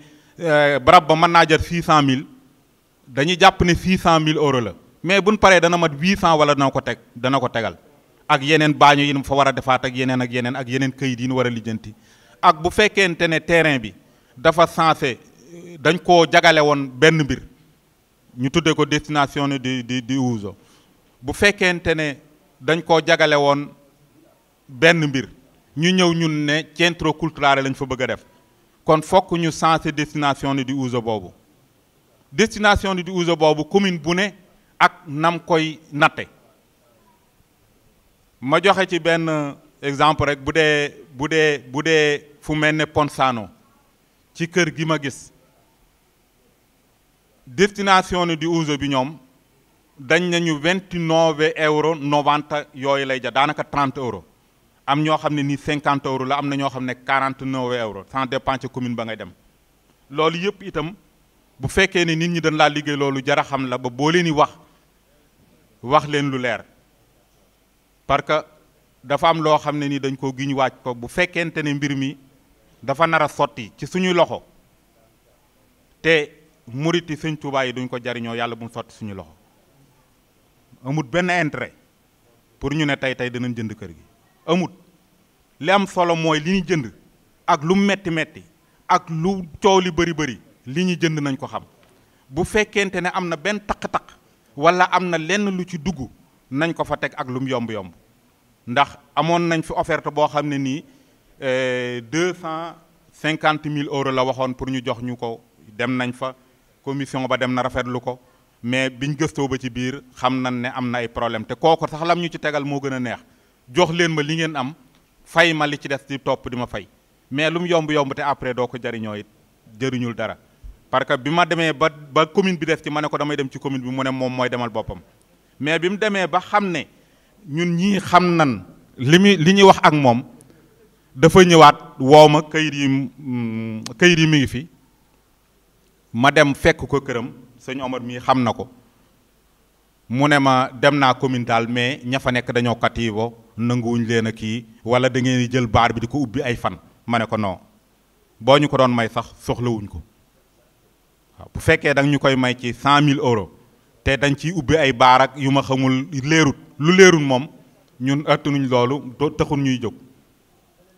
barab ba mën naa jar 600 000 dañuy jàpp ne 600 000 euros la mais buñ paree dana mat 800 wala dana ko tegal ak yeneen baaño yi fa war a defaat ak yeneen këyit yi ñu war a lijjanti ak bu fekkente ne terrain bi dafa censé dañ koo jagale woon benn mbir ñu tuddee ko destination di uso bu fekkente ne dañ koo jagale woon benn mbir ñu ñëw ñun ne centro culturale lañ fa bëgg a def kon fokk ñu censé destination di uso boobu destination du uso boobu commune bu ne ak nam koy natte. ma joxe ci benn exemple rek bu dee fu mel ne Ponsano ci kër gi ma gis destination di uso bi ñoom dañ nañu 29,90 yooyu lay ja daanaka 30 euros am ñoo xam ne nii 50 euros la am na ñoo xam ne 49 euros ça dépend ci commune ba ngay dem. loolu yëpp itam bu fekkee ne nit ñi dañ laa liggéey loolu jara xam la ba boo leen di wax leen lu leer parce que dafa am loo xam ne ni dañ ko giñ waaj ko bu fekkente ne mbir mi dafa nar a sotti ci suñuy loxo te muriti Sëñ Tuubaa yi duñ ko jariñoo yàlla bu mu sotti suñu loxo amut benn intérêt pour ñu ne tey dinañ jënd kër gi amut li am solo mooy li ñu jënd ak lu metti metti ak lu coow li bëri li ñu jënd nañ ko xam bu fekkente ne am na benn taq-taq wala am na lenn lu ci dugg nañ ko fa teg ak lu mu yomb-yomb ndax amoon nañ fi offerte boo xam ne nii 250 000 euros la waxoon pour ñu jox ñu ko dem nañ fa commission ba dem na rafetlu ko mais biñ gëstoo ba ci biir xam nañ ne am na ay problème te kooku sax lam ñu ci tegal moo gën a neex jox leen ma li ngeen am fay ma li ci des di topp di ma fay mais lu mu yomb te après doo ko jariñoo it jëriñul dara parce que bi ma demee ba commune bi def ci ma ne ko damay dem ci commune bi mu ne moom mooy demal boppam mais bi mu demee ba xam ne ñun ñii xam nan li ñuy wax ak moom dafa ñëwaat woo ma kayit yi mi ngi fi ma dem fekk ko këram sëñ Omar mii xam na ko mu ne ma dem naa commune daal mais ña fa nekk dañoo katiibo nanguwuñ leen a kii wala da ngeen di jël baar bi di ko ubbi ay fan ma ne ko non boo ñu ko doon may sax soxlawuñ ko waaw bu fekkee da nga ñu koy may ci 100 000 euros te dañ ciy ubbi ay baar ak yu ma xamul leerut lu leerul moom ñun ëttanuñ loolu taxul ñuy jóg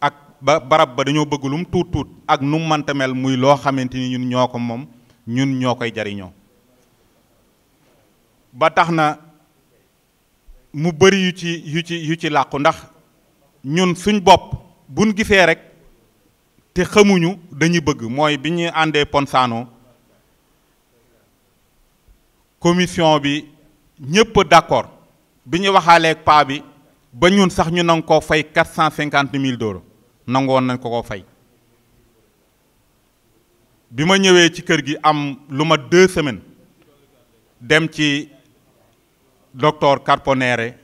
ak ba barab ba dañoo bëgg lu mu tuut ak nu mu mënta mel muy loo xamante ni ñun ñoo ko moom ñun ñoo koy jariñoo ba tax na mu bëri yu ci làqu ndax ñun suñ bopp buñ gisee rek te xamuñu dañuy bëgg mooy bi ñu àndee Ponsano commission bi ñëpp d'accord bi ñu waxaaleeg paa bi ba ñun sax ñu nang koo fay 450 000 euros nangoon nañ ko fay bi ma ñëwee ci kër gi am lu ma 2 semaines dem ci docteur Carponere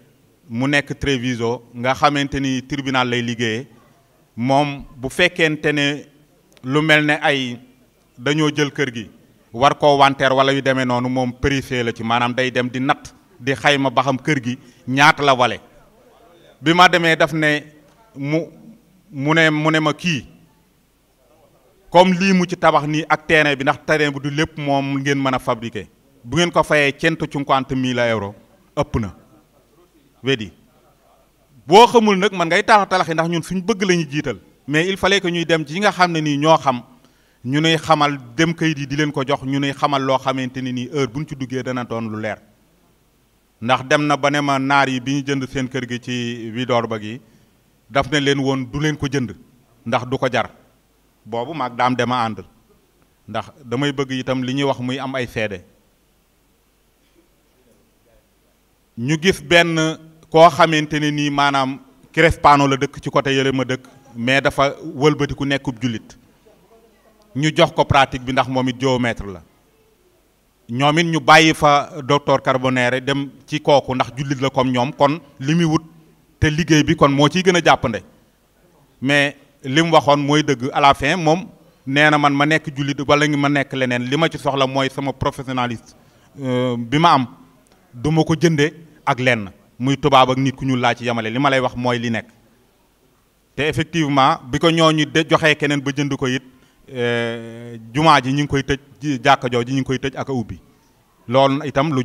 mu nekk Treviso nga xamante ni tribunal lay liggéeyee moom bu fekkente ne lu mel ne ay dañoo jël kër gi war koo wanteer wala yu demee noonu moom périphée la ci maanaam day dem di natt di xayma ba xam kër gi ñaata la wale bi ma demee daf ne mu ne ma kii comme lii mu ci tabax nii ak terrain bi ndax terrain bi du lépp moom ngeen mën a fabriquer bu ngeen ko fayee 150.000 euros ëpp na wedi boo xamul nag man ngay talaxi ndax ñun suñ bëgg la ñu jiital mais il fallait que ñuy dem ci nga xam ne nii ñoo xam ñu nuy xamal dem kayit yi di leen ko jox ñu nuy xamal loo xamante ni nii heure buñ ci duggee dana doon lu leer ndax dem na ba ne ma naar yi bi ñu jënd seen kër gi ci Vidor ba gi daf ne leen woon du leen ko jënd ndax du ko jar boobu maag daam dema ànd ndax damay bëgg itam li ñuy wax muy am ay seede ñu gis benn koo xamante ne nii maanaam Crespano la dëkk ci côté yële ma dëkk mais dafa wëlbatiku nekkub jullit ñu jox ko pratique bi ndax moom it géomètre la ñoom it ñu bàyyi fa docteur Carbonere dem ci kooku ndax jullit la comme ñoom kon li muy wut te liggéey bi kon moo ciy gën a jàppande mais li mu waxoon mooy dëgg à la fin moom nee na man ma nekk jullit wala ngi ma nekk leneen li ma ci soxla mooy sama professionnalisme bi ma am du ma ko jënde ak lenn muy tubaab ak nit ku ñu laa ci yemale li ma lay wax mooy li nekk te effectivement bi ko ñooñu de joxee keneen ba jënd ko it jumaa ji ñu ngi koy tëj jàkka joo ji ñu ngi koy tëj ak a ubbi loolu itam lu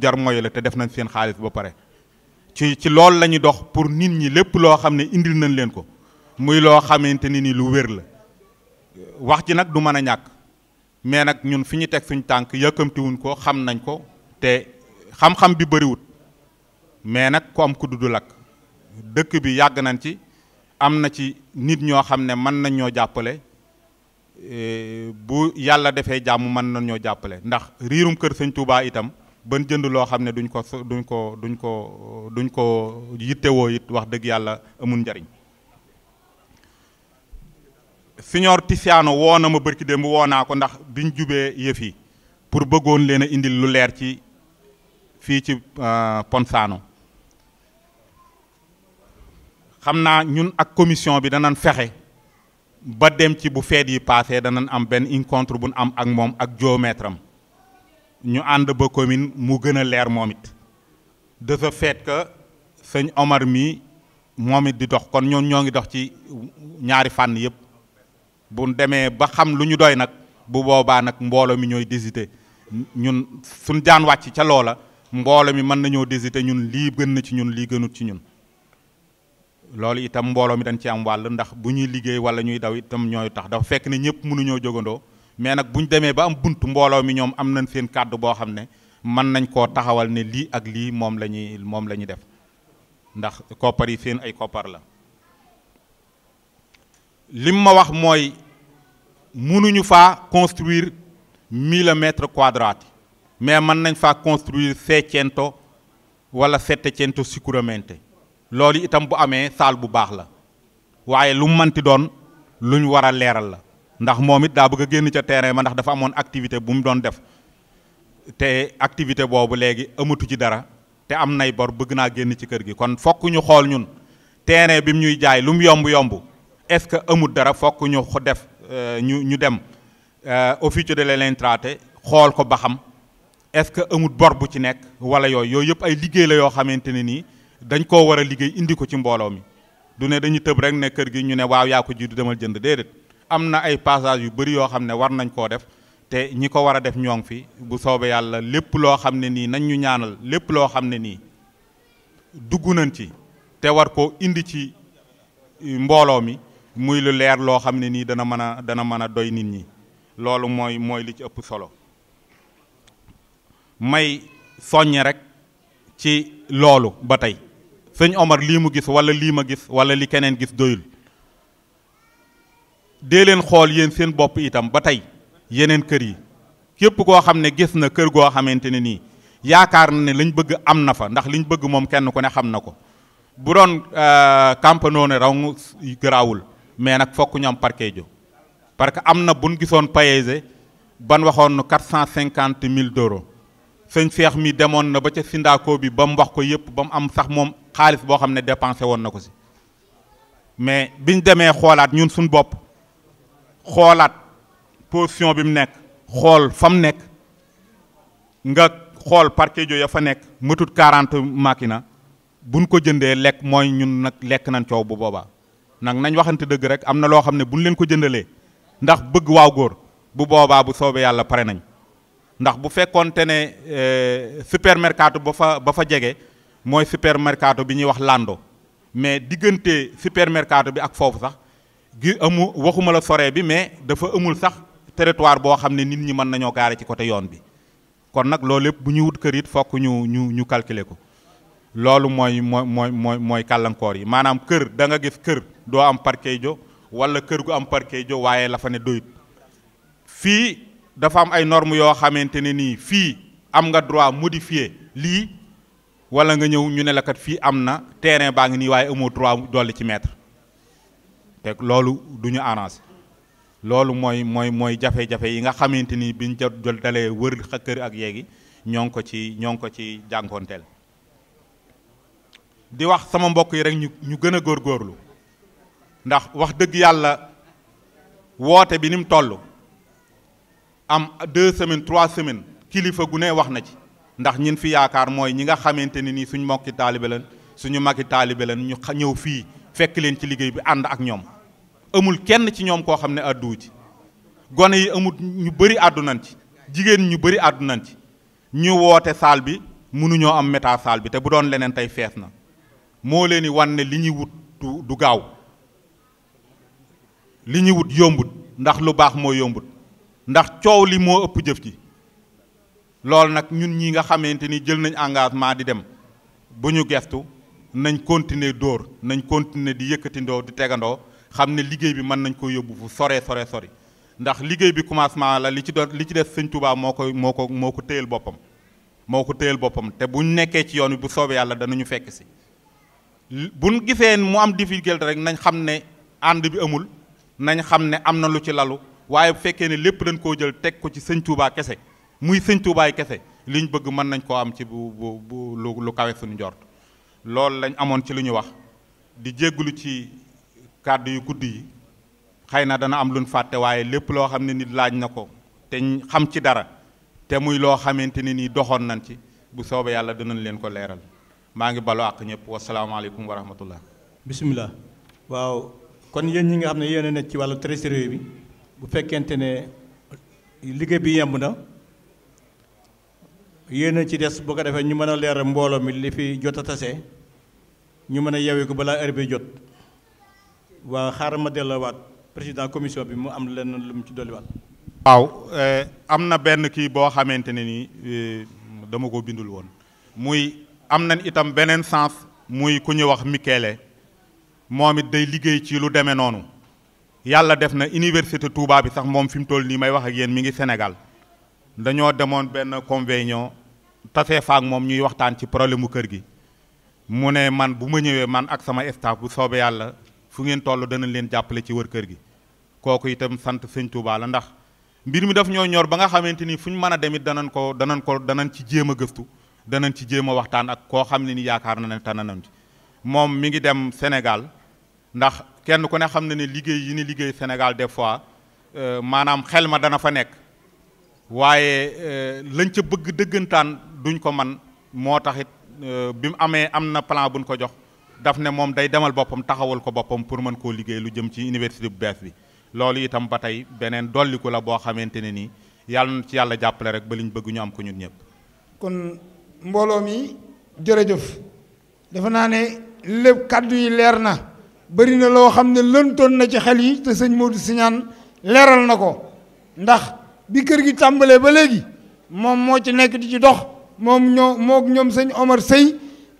jar mooy la te def nañ seen xaalis ba pare ci loolu la ñuy dox pour nit ñi lépp loo xam ne indil nañ leen ko muy loo xamante ni lu wér la wax ji nag du mën a ñàkk mais nag ñun fi ñu teg suñu tànk yëkkamtiwuñ ko xam nañ ko te xam-xam bi bëriwut mais nag ku am ku dudd lakk dëkk bi yàgg nañ ci am na ci nit ñoo xam ne mën nañ ñoo jàppale bu yàlla defee jàmm mën na ñoo jàppale ndax riirum kër sëñ Touba itam ban jënd loo xam ne duñ ko yittewoo it wax dëgg yàlla amul njariñ. Signor Tiziano woo na ma bërki démb woo naa ko ndax biñ jubee yëf yi pour bëggoon leen a indil lu leer ci fii ci Ponzano. xam naa ñun ak commission bi danañ fexe ba dem ci bu feet yi passé danañ am benn rencontre bu ñu am ak moom ak géomètre am ñu ànd ba commune mu gën a leer moom it de ce fait que sëñ Omar mi moom it di dox kon ñoo ngi dox ci ñaari fànn yëpp bu demee ba xam lu ñu doy nag bu boobaa nag mbooloo mi ñooy décider ñun suñ jaan wàcc ca loola mbooloo mi mën nañoo décider ñun lii gën na ci ñun lii gënut ci ñun loolu itam mbooloo mi dañ ci am wàll ndax bu ñuy liggéey wala ñuy daw itam ñooy tax dafa fekk ne ñëpp mënuñoo jógandoo mais nag bu ñu demee ba am bunt mbooloo mi ñoom am nañ seen kàddu boo xam ne mën nañ koo taxawal ne lii ak lii moom la ñuy def ndax koppar yi seen ay koppar la. lim ma wax mooy mënuñu faa construire 1000 mètres quadrati mais mën nañ faa construire 600 wala 700 sicuramente loolu itam bu amee saal bu baax la waaye lu mu mënti doon luñ war a leeral la ndax moom it daa bëgg a génn ca terrain ma ndax dafa amoon activité bu mu doon def te activité boobu léegi amatu ci dara te am nay bor bëgg naa génn ci kër gi kon fokk ñu xool ñun terrain bi mu ñuy jaay lu mu yomb est-ce que amul dara fokk ñu def ñu dem officio delle entrate xool ko ba xam est-ce que amul bor bu ci nekk wala yooyu yëpp ay liggéey la yoo xamante ne nii dañ koo war a liggéey indi ko ci mbooloo mi du ne dañuy tëb rek ne kër gi ñu ne waaw yaa ko jiitu demal jënd déedéet am na ay passage yu bëri yoo xam ne war nañ koo def te ñi ko war a def ñoo ngi fi bu soobee yàlla lépp loo xam ne nii nañ ñu ñaanal lépp loo xam ne nii dugg nañ ci te war koo indi ci mbooloo mi muy lu leer loo xam ne nii dana mën a doy nit ñi loolu mooy li ci ëpp solo may soññe rek ci loolu ba tey sëñ Omar lii mu gis wala lii ma gis wala li keneen gis doyul dee leen xool yéen seen bopp itam ba tey yeneen kër yi képp koo xam ne gis na kër goo xamante ne nii yaakaar na ne lañ bëgg am na fa ndax liñ bëgg moom kenn ku ne xam na ko bu doon campanoone raw garaawul mais nag fokk ñu am parquet parce que am na buñ gisoon paese ban waxoon 450 000 €. sëñ Cheikh mi demoon na ba ca Sindako bi ba mu wax ko yëpp ba mu am sax moom xaalis boo xam ne dépensé woon na ko si mais biñ demee xoolaat ñun suñ bopp xoolaat position bi mu nekk xool fa mu nekk nga xool parquet ya fa nekk matut 40 makina buñ ko jëndee lekk mooy ñun nag lekk nañ coow bu boobaa nag nañ waxante dëgg rek am na loo xam ne buñ leen ko jëndalee ndax bëgg waaw góor bu boobaa bu soobee yàlla pare nañ ndax bu fekkoonte ne supermercato ba fa jege mooy supermercato bi ñuy wax Lando mais diggante supermercato bi ak foofu sax gi waxuma la soree bi mais dafa amul sax territoire boo xam ne nit ñi mën nañoo gaare ci côté yoon bi kon nag loolu lépp bu ñu wut kër it fokk ñu calculer ko loolu mooy kàllankoor yi maanaam kër da nga gis kër doo am parquet wala kër gu am parquet waaye la fa ne doyut fii dafa am ay normes yoo xamante ne nii fii am nga droit modifier lii wala nga ñëw ñu ne la kat fii am na terrain baa ngi nii waaye amoo droit dolli ci mètre te loolu du ñu arrangé loolu mooy jafe-jafe yi nga xamante ni biñ jot dalee wër kër ak yeegi ñoo ngi ko ci jànkoonteel di wax sama mbokk yi rek ñu gën a góorgóorlu ndax wax dëgg yàlla woote bi ni mu toll am 2 semaines 3 semaines kilifa gu ne wax na ci ndax ñin fi yaakaar mooy ñi nga xamante ne nii suñu mbokki taalibe leen suñu magi taalibe leen ñu ñëw fii fekk leen ci liggéey bi ànd ak ñoom amul kenn ci ñoom koo xam ne àdduwu ci gone yi amul ñu bëri àddu nañ ci jigéen ñu bëri àddu nañ ci ñu woote saal bi mënuñoo am méta saal bi te bu doon leneen tey fees na moo leen di wan ne li ñuy wut du gaaw li ñuy wut yombut ndax lu baax moo yombut ndax coow li moo ëpp jëf ji loolu nag ñun ñi nga xamante ni jël nañ engagement di dem bu ñu gestu nañ continuer dóor nañ continuer di yëkkatindoo di tegandoo xam ne liggéey bi mën nañ ko yóbbu fu sore ndax liggéey bi commencement la li ci des sëñ Touba moo ko téyel boppam te buñ nekkee ci yoon wi bu soobee yàlla danañu fekk si buñ gisee mu am difficulté rek nañ xam ne ànd bi amul nañ xam ne am na lu ci lalu waaye bu fekkee ne lépp dañ koo jël teg ko ci sëñ Touba kese muy sëñ Touba kese liñ bëgg mën nañ koo am ci bu lu kawe suñu njort loolu lañ amoon ci lu ñu wax di jégglu ci kàddu yu gudd yi xëy na dana am luñ fàtte waaye lépp loo xam ne nit laaj na ko te xam ci dara te muy loo xamante ne nii doxoon nañ ci bu soobee yàlla dinañ leen ko leeral maa ngi balu àq ñëpp wasalaamaaleykum wa rahmatullah. bisimilah. waaw kon yéen ñi nga xam ne yéen a nekk ci wàllu trésorier bi bu fekkente ne liggéey bi yemb na yéen a ci des bu ko defee ñu mën a leeral mbooloo mi li fi jot a tase ñu mën a yeewee ko balaa heure bi jot waa xaaral ma delloowaat président commission bi mu am lenn lu mu ci dolliwaat. waaw am na benn kii boo xamante ne nii dama ko bindul woon muy am nañ itam beneen sens muy ku ñu wax Mikele moom it day liggéey ci lu demee noonu yàlla def na université Touba bi sax moom fi mu toll nii may wax ak yéen mi ngi Sénégal dañoo demoon benn convention tasee faak moom ñuy waxtaan ci problème mu kër gi mu ne man bu ma ñëwee man ak sama staff bu soobee yàlla fu ngeen toll danañ leen jàppale ci wër kër gi kooku itam sant sëñ Touba la ndax mbir mi daf ñoo ñor ba nga xamante ni fu ñu mën a demit danañ ci jéem a gëstu danañ ci jéem a waxtaan ak koo xam ne ni yaakaar na ne tananam ci moom mi ngi dem Sénégal ndax kenn ku ne xam na ne liggéey yi ni liggéey Sénégal des fois maanaam xel ma dana fa nekk waaye lañ ca bëgg dëggantaan duñ ko man moo taxit bi mu amee am na plan buñ ko jox daf ne moom day demal boppam taxawal ko boppam pour mën koo liggéey lu jëm ci université bu bees bi loolu itam ba tey beneen dolliku la boo xamante ne nii yàlla na ci yàlla jàppale rek ba liñ bëgg ñu am ko ñun ñëpp. kon mbooloo mi jërëjëf dafa naa ne lépp kàddu yi leer na bëri na loo xam ne lëntoon na ci xel yi te sëñ Modou Signane leeral na ko ndax bi kër gi tàmbalee ba léegi moom moo ci nekk di ci dox mook ñoom sëñ Omar Sey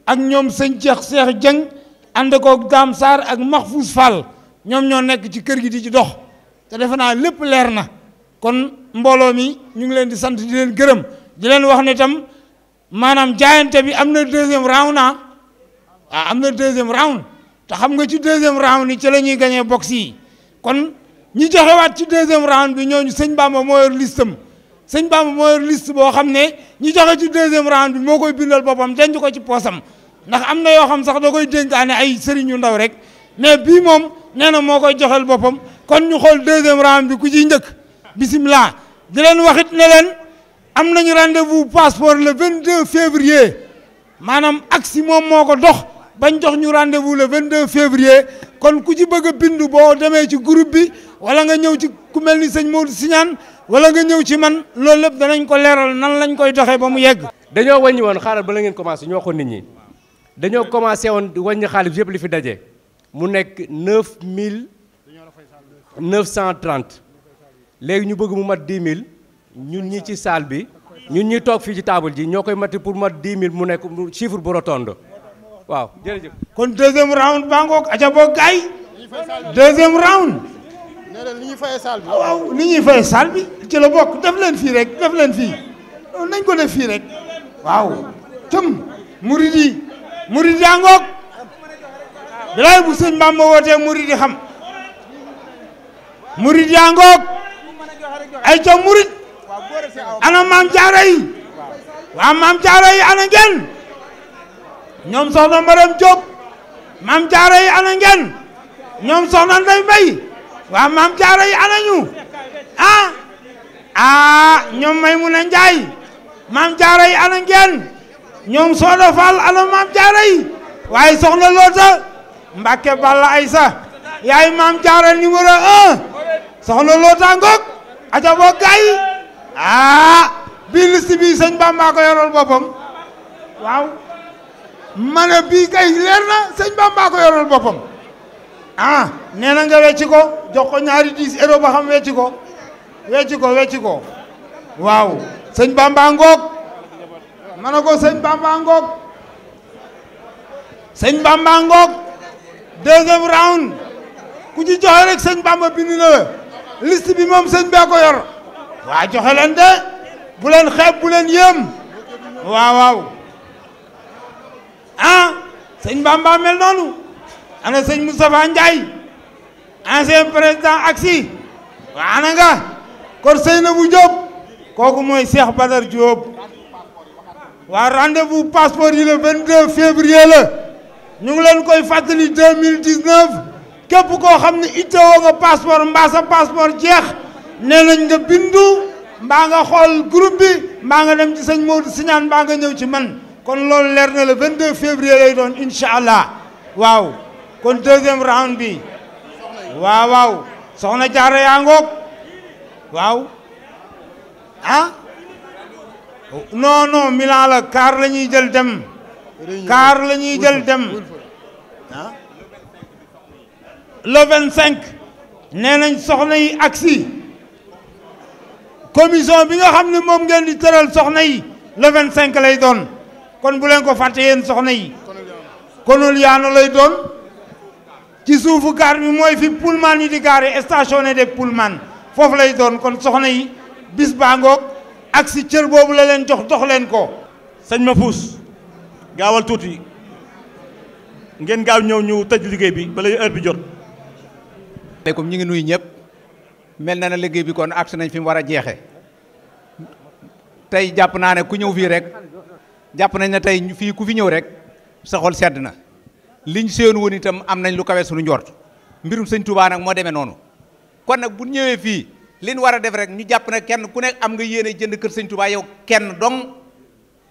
ak ñoom sëñ Cheikh Dieng ànd koog Dame Sarr ak Mahfouz Fall ñoom ñoo nekk ci kër gi di ci dox te defe naa lépp leer na kon mbooloo mi ñu ngi leen di sant di leen gërëm di leen wax ne tam maanaam jaayante bi am na deuxième round am na deuxième round te xam nga ci deuxième round yi ci la ñuy gagné box yi kon ñi joxewaat ci deuxième round bi ñooñu sëñ Bamba moo yor listam sëñ Bamba moo yor liste boo xam ne ñi joxe ci deuxième round bi moo koy bindal boppam denc ko ci poosam ndax am na yoo xam sax da koy dénkaane ay sëriñ yu ndaw rek mais bii moom nee na moo koy joxel boppam kon ñu xool deuxième round bi ku ciy njëkk bisimilah di leen waxit ne leen am nañu rendez-vous passeport le 22 février maanaam aksi moom moo ko dox bañ jox ñu rendez-vous le 22 février kon ku ci bëgg a bindu boo demee ci groupe bi wala nga ñëw ci ku mel ni sëñ Modou Signane wala nga ñëw ci man loolu lépp danañ ko leeral nan lañ koy doxee ba mu yegg. dañoo wàññi woon xaaral bala ngeen commencé ñoo ko nit ñi dañoo commencé woon wàññi xaalis yëpp li fi daje mu nekk 9.930 léegi ñu bëgg mu mat 10 000 ñun ñi ci salle bi ñun ñi toog fii ci table ji ñoo koy mati pour mat 10 000 mu nekk chiffre bu rotonde waaw jërëjëf. kon deuxième round baa ngoog aca boog gaay deuxième round. nee na li ñuy fayee salle bi. waaw li ñuy fayee salle bi ci la bokk def leen fii rek def leen fii nañ ko def fii rek waaw tëm murid yi yaa ngoog bilaay bu sëñ Bamba wootee murid yi xam murid yaa ngoog ay ca murid ana maam jaara yi waa maam jaara yi ana ngeen ñoom soxna Maram Diop maam jaara yi ana ngeen ñoom soxna Ndey Mbay waa maam jaara yi ana ñu ñoom Maymuna Njaay maam jaara yi ana ngeen ñoom Sooda Fall ana maam jaara yi waaye soxna Loota Mbàkke Balla Aysa yaay maam jaara numéro 1 soxna Loota ngoog aca boog gaay bii liste bi sëñ Bamba ko yoral boppam waaw ma ne bii kay leer na sëñ Bamba ko yoral boppam nee na nga wecci ko jox ko ñaari 10 euros ba xam wecci ko waaw sëñ Bamba ngoog ma ne ko sëñ Bamba ngoog deuxième round ku ci joxe rek sëñ Bamba bind na la liste bi moom sëñ bee ko yor waa joxe leen de bu leen xeeb bu leen yéem waaw waaw ah sëñ Bamba mel noonu ana sëñ Moustapha Ndiaye ancien président aksi waa ana nga kor Seynabou Diop kooku mooy Cheikh Badar Diop waa rendez-vous passeport yi le 22 février la ñu ngi leen koy fàttali 2019 képp koo xam ne ittewoo nga passeport mbaa sa passeport jeex nee nañ nga bindu mbaa nga xool groupe bi mbaa nga dem ci sëñ Modou Signane mbaa nga ñëw ci man kon loolu leer na le 22 février lay doon incha allah waaw kon deuxième round bi waaw waaw soxna Jaara yaa ngoog waaw ah non non Milan la car la ñuy jël dem car la ñuy jël dem ah le 25 nee nañ soxna yi agsi commission bi nga xam ne moom ngeen di tëral soxna yi le 25 lay doon kon bu leen ko fàtte yéen soxna yi konol yaano lay doon ci suufu gaar bi mooy fi pullman yi di gaare stationné de pullman foofu lay doon kon soxna yi bis baa ngoog ak si cër boobu la leen jox dox leen ko sëñ ma fuus gaawal tuuti ngeen gaaw ñëw ñu tëj liggéey bi bala heure bi jot. asalaamaaleykum ñu ngi nuyu ñëpp mel na liggéey bi kon agsi nañ fi mu war a jeexee tey jàpp naa ne ku ñëw fii rek jàpp nañ ne tey fii ku fi ñëw rek sa xol sedd na liñ séenu woon itam am nañ lu kawe suñu njort mbirum sëñ Touba nag moo demee noonu kon nag bu ñëwee fii liñ war a def rek ñu jàpp ne kenn ku nekk am nga yéene jënd kër sëñ Touba yow kenn dong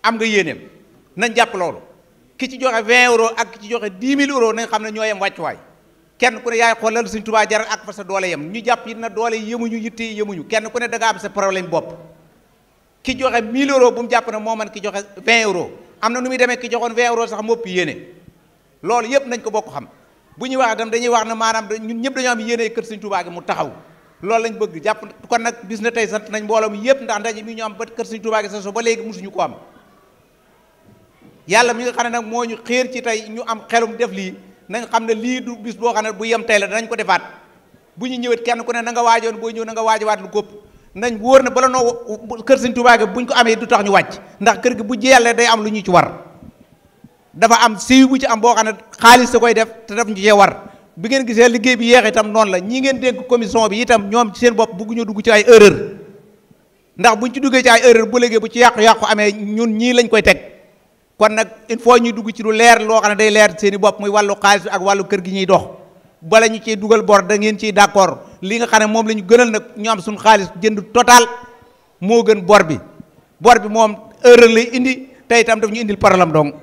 am nga yéeneem nañ jàpp loolu ki ci joxe 20 euros ak ki ci joxe 10 000 euros nañ xam ne ñoo yem wàccuwaay kenn ku ne yaay xoolal sëñ Touba jaral ak fa sa doole yem ñu jàpp it na doole yemuñu yitte yemuñu kenn ku ne da nga am sa problème bopp ki joxe 1000 euros bu mu jàpp ne moo man ki joxe 20 euros am na nu muy demee ki joxoon 20 euros sax moo ëpp yéene loolu yëpp nañ ko bokk xam bu ñuy wax itam dañuy wax ne maanaam ñun ñëpp dañoo am yéene kër sëñ Touba gi mu taxaw loolu lañ bëgg jàpp kon nag bis na tey sant nañ mbooloo mi yëpp ndax ndaje mi ñu am ba kër sëñ Touba gi sa so ba léegi mosuñu ko am yàlla mi nga xam ne nag moo ñu xéer ci tey ñu am xelum def lii nañ xam ne lii du bis boo xam ne bu yem tey la danañ ko defaat bu ñu ñëwet kenn ku ne na nga waajoon boo ñëw na nga waajowaat lu gópp nañ wóor na bala noo kër sëñ Touba gi buñ ko amee du tax ñu wàcc ndax kër gi bu jeexlee day am lu ñu ci war dafa am siiw bu ci am boo xam ne xaalis da koy def te daf ñu cee war bi ngeen gisee liggéey bi yeex itam noonu la ñi ngeen dénk commission bi itam ñoom ci seen bopp bëgguñu dugg ci ay erreur ndax buñ ci duggee ci ay erreur bu léegi bu ci yàqu-yàqu amee ñun ñii lañ koy teg kon nag il faut ñu dugg ci lu leer loo xam ne day leer seen i bopp muy wàllu xaalis bi ak wàllu kër gi ñuy dox bala ñu ciy dugal bor da ngeen ciy d'accord li nga xam ne moom la ñu gënal nag ñu am suñu xaalis jënd total moo gën bor bi moom erreur lay indi te itam daf ñu indil problème donc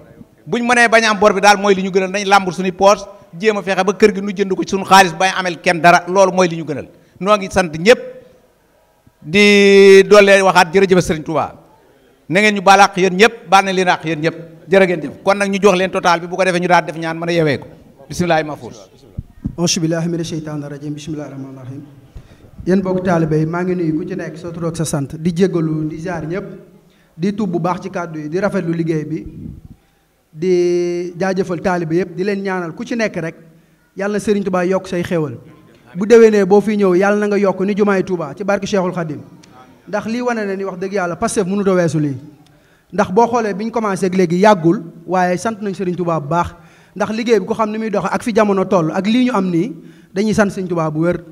buñ mënee bañ am bor bi daal mooy li ñu gënal nañ làmbur suñuy poos jéem a fexe ba kër gi nu jënd ko ci suñu xaalis bañ amel kenn dara loolu mooy li ñu gënal noo ngi sant ñëpp di doole waxaat jërëjëf Serigne Touba na ngeen ñu baal àq yéen ñëpp baal na leen àq yéen ñëpp jërë ngeen jëf kon nag ñu jox leen total bi bu ko defee ñu daal def ñaan mën a yewee ko bisimilahi mahfuus auzu billahi mina sheytaani rajim bismillahi rahmaani rahim yéen bokk taalibe yi maa ngi nuyu ku ci nekk sa tur ak sa sant di jéggalu di ziar ñëpp di tuub bu baax ci kàddu yi di rafetlu liggéey bi di jaajëfal taalibe yëpp di leen ñaanal ku ci nekk rek yàlla na Serigne Touba yokk say xéwal bu déwénee boo fi ñëw yàlla na nga yokk ni jumaay Touba ci barke Cheikhul Khadim ndax lii wane na ni wax dëgg yàlla Pastef mënut a weesu lii ndax boo xoolee bi ñu commencé ak léegi yàggul waaye sant nañ Serigne Touba bu baax ndax liggéey bi ko xam ni muy doxe ak fi jamono toll ak lii ñu am nii dañuy sant Serigne Touba bu wér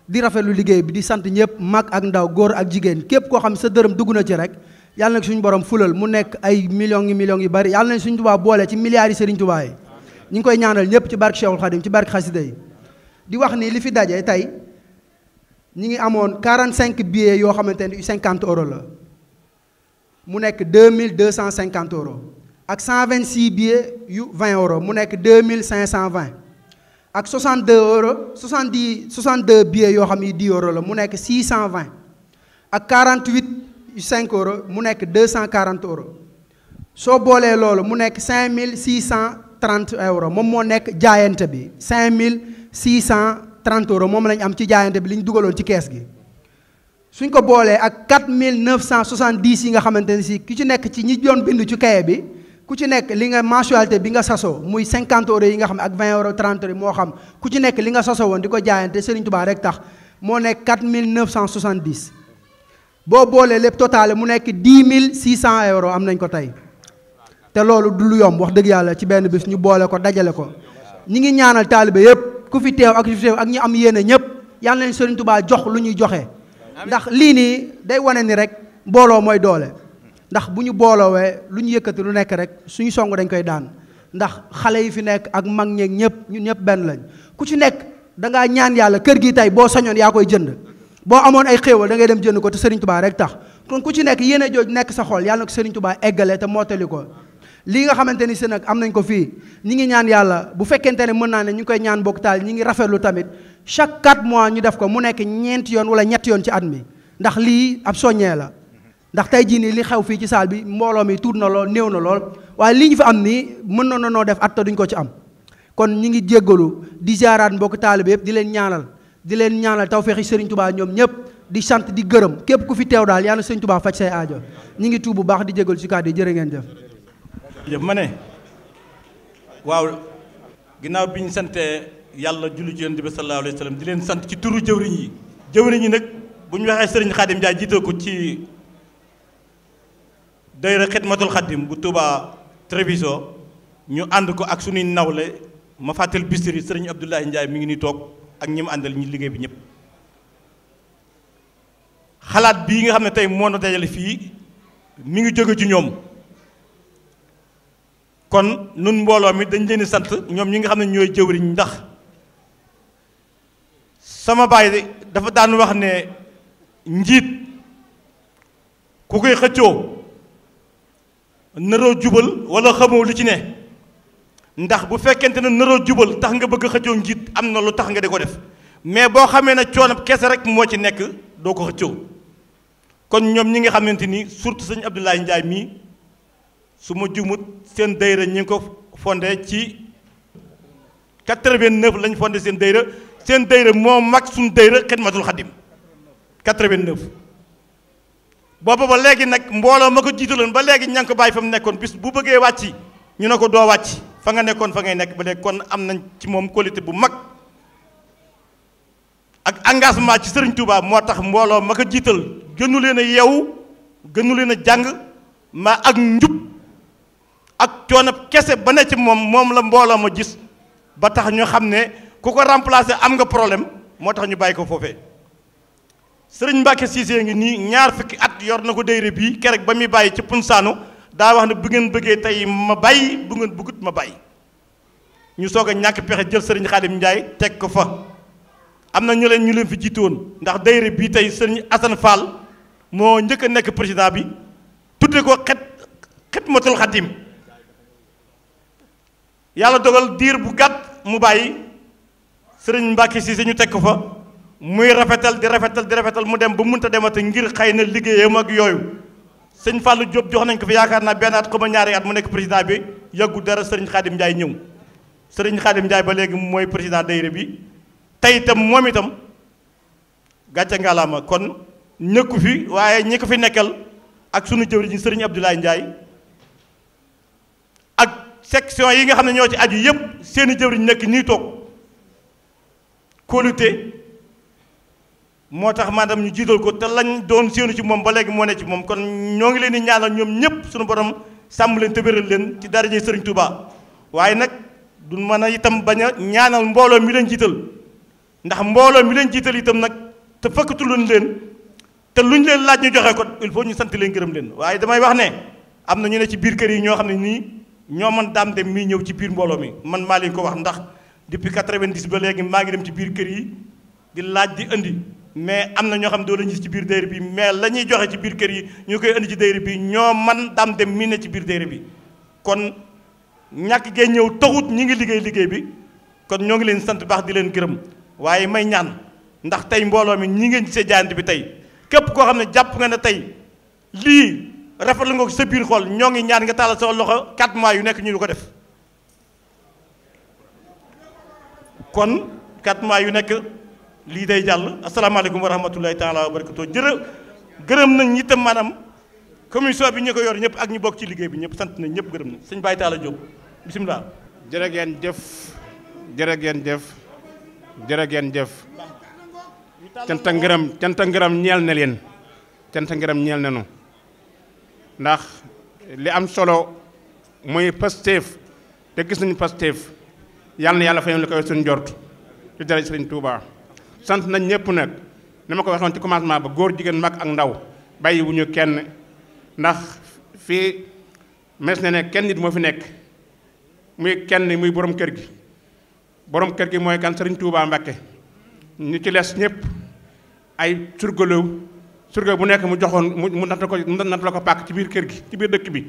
di rafetlu liggéey bi di sant ñëpp mag ak ndaw góor ak jigéen képp koo xam sa dërëm dugg na ci rek yàlla nag suñu borom fulal mu nekk ay millions yu bari yàlla nañ suñu Touba boole ci milliards yi Serigne Touba yi ñu ngi koy ñaanal ñëpp ci barke Cheikhul Khadim ci barke xasida yi di wax ni li fi daje tey ñi ngi amoon 45 billets yoo xamante ni 50 euros la mu nekk 2250 euros ak 126 billets yu 20 euros mu nekk 2520 ak 62 euros 62 billets yoo xam ni 10 euros la mu nekk 620 ak 48 yu 5 euros mu nekk 240 euros soo boolee loolu mu nekk 5630 euros moom moo nekk jaayante bi 5630 euros moom lañ am ci jaayante bi li ñu dugaloon ci kees gi suñ ko boolee ak 4970 yi nga xamante ne si ku ci nekk ci ñi doon bindu ci kaye bi ku ci nekk li nga mensualité bi nga sasoo muy 50 euros yi nga xam ak 20 euros 30 euros moo xam ku ci nekk li nga sasoo woon di ko jaayante Serigne Touba rek tax moo nekk 4970 boo boolee lépp total mu nekk 10 600 euros am nañ ko tey te loolu du lu yomb wax dëgg yàlla ci benn bis ñu boole ko dajale ko ñi ngi ñaanal taalibe yëpp ku fi teew ak fi teew ak ñi am yéene ñëpp yal na leen Serigne Touba jox lu ñuy joxe ndax lii nii day wane ni rek mbooloo mooy doole ndax bu ñu booloowee lu ñu yëkkati lu nekk rek suñu song dañ koy daan ndax xale yi fi nekk ak mag ñeeg ñëpp ñun ñëpp benn lañ ku ci nekk da ngaa ñaan yàlla kër gi tey boo sañoon yaa koy jënd boo amoon ay xéewal da ngay dem jënd ko te Serigne Touba rek tax kon ku ci nekk yéene jooj nekk sa xol yàlla na ko Serigne Touba eggale te mottali ko lii nga xamante ni si nag am nañ ko fii ñi ngi ñaan yàlla bu fekkente ne mën naa ne ñu ngi koy ñaan bokk taal ñi ngi rafetlu tamit chaque 4 mois ñu def ko mu nekk 4 yoon wala 3 yoon ci at mi ndax lii ab soññee la ndax tey jii nii li xew fii ci saal bi mbooloo mi tuut na lool néew na lool waaye lii ñu fi am nii mën na noo def at te duñ ko ci am kon ñi ngi jéggalu di ziaraat mbokk taalibe yëpp di leen ñaanal tawfeexi Serigne Touba ñoom ñëpp di sant di gërëm képp ku fi teew daal yàlla Serigne Touba faj say aajo ñi ngi tuub bu baax di jéggalu ci kàddu yi jërë ngeen jëf jëf ma ne waaw ginnaaw bi ñu sante yàlla julli ci yonent bi sallallahu alayhi wa sallam di leen sant ci turu jëwriñ yi nag bu ñu waxee Serigne Khadim Ndiaye jiite ko ci dayra Xidmatul Xadim bu Touba Treviso ñu ànd ko ak suñuy nawle ma fàttal Bichri Serigne Abdoulaye Ndiaye mi ngi nii toog ak ñi mu àndal ñi liggéey bi ñëpp xalaat bii nga xam ne tey moo na dajale fii mi ngi jóge ci ñoom kon nun mbooloo mi dañ leen di sant ñoom ñi nga xam ne ñooy jëwriñ ndax sama baay dafa daan wax ne njiit ku koy xëccoo naroo jubal wala xamoo lu ci ne ndax bu fekkente ne naroo jubal tax nga bëgg xëccoo njiit am na lu tax nga di ko def mais boo xamee ne coono kese rek moo ci nekk doo ko xëccoo kon ñoom ñi nga xamante ni surtout sëñ Abdoulaye Ndiaye mii su ma jumut seen dayra ñi ngi ko fondé ci 89 lañ fondé seen dayra moo mag suñu dayra Xidmatul Xadim 89 booba ba léegi nag mbooloo ma ko jiitaloon ba léegi ña ngi ko bàyyi fa mu nekkoon bis bu bëggee wàcc ñu ne ko doo wàcc fa nga nekkoon fa ngay nekk ba léegi kon am nañ ci moom qualité bu mag ak engagement ci Serigne Touba moo tax mbooloo ma ko jiital gënu leen a yeewu gënu leen a jàng ma ak njub ak coonab kese ba ne ci moom la mbooloo ma gis ba tax ñu xam ne ku ko remplacer am nga problème moo tax ñu bàyyi ko foofee Serigne Mbacke Cissé ngi nii 2 fukki at yor na ko dayre bii kerek ba muy bàyyi ci punsaanu daa wax ne bu ngeen bëggee tey ma bàyyi bu ngeen bëggut ma bàyyi ñu soog a ñàkk pexe jël Serigne Khadim Ndiaye teg ko fa am na ñu leen fi jiitu woon ndax dayre bii tey Serigne Assane Fall moo njëkk a nekk président bi tudde ko Xidmatul Xadim yàlla dogal diir bu gàtt mu bàyyi Serigne Mbacke Cissé ñu teg ko fa muy rafetal di rafetal mu dem ba mënta demate ngir xëy na liggéeyam ak yooyu sëñ Fallou Diop jox nañ ko fi yaakaar naa benn at xaw ma ñaari at mu nekk président bi yàggu dara Serigne Khadim Ndiaye ñëw Serigne Khadim Ndiaye ba léegi mooy président dayre bi tey itam moom itam gàcce ngalaama kon ñëkku fi waaye ñi ko fi nekkal ak sunu jëwriñ Serigne Abdoulaye Ndiaye ak section yi nga xam ne ñoo ci aju yépp seeni jëwriñ nekk nii toog kóolute moo tax maanaam ñu jiital ko te lañ doon séenu ci moom ba léegi moo ne ci moom kon ñoo ngi leen di ñaanal ñoom ñëpp suñu borom sàmm leen te wéral leen ci daraje Serigne Touba waaye nag du mën a itam bañ a ñaanal mbooloo mi leen jiital ndax mbooloo mi leen jiital itam nag te fëkkatuluñ leen te luñ leen laaj ñu joxe ko il faut ñu sant leen gërëm leen waaye damay wax ne am na ñu ne ci biir kër yi ñoo xam ne nii ñoo man daam dem mii ñëw ci biir mbooloo mi man maa leen ko wax ndax depuis 90 ba léegi maa ngi dem ci biir kër yi di laaj di indi mais am na ñoo xam ne doo la gis ci biir dayre bi mais la ñuy joxe ci biir kër yi ñu koy indi ci dayre bi ñoo man daam dem mii ne ci biir dayre bi kon ñàkk gee ñëw taxut ñi ngi liggéey bi kon ñoo ngi leen sant baax di leen gërëm waaye may ñaan ndax tey mbooloo mi ñi ngeen gisee jaayante bi tey képp koo xam ne jàpp nga ne tey lii rafetlu nga ko sa biir xool ñoo ngi ñaan nga tàllal sa loxo 4 mois yu nekk ñu du ko def kon 4 mois yu nekk lii day jàll asalaamaaleykum wa rahmatulahi taala wa barakatu gërëm nañ itam maanaam commission bi ñu ko yor ñëpp ak ñu bokk ci liggéey bi ñëpp sant nañ ñëpp gërëm nañ sëñ Baye Talla Diop bisimilah. jërë ngeen jëf jërë ngeen jëf jërë ngeen jëf cant ak ngërëm ñeel na leen cant ak ngërëm ñeel na nu ndax li am solo muy Pastef te gis nañu Pastef yàlla na yàlla fayal li koy suñu njort ci dara Sëriñ Tuubaa sant nañ ñëpp nag ni ma ko waxoon ci commencement ba góor jigéen mag ak ndaw bàyyi wu ñu kenn ndax fii mes na ne kenn nit moo fi nekk muy kenn muy borom kër gi mooy kan Sëriñ Tuubaa Mbàkke ñu ci les ñëpp ay surga bu nekk mu joxoon mu natt la ko pàkk ci biir kër gi ci biir dëkk bi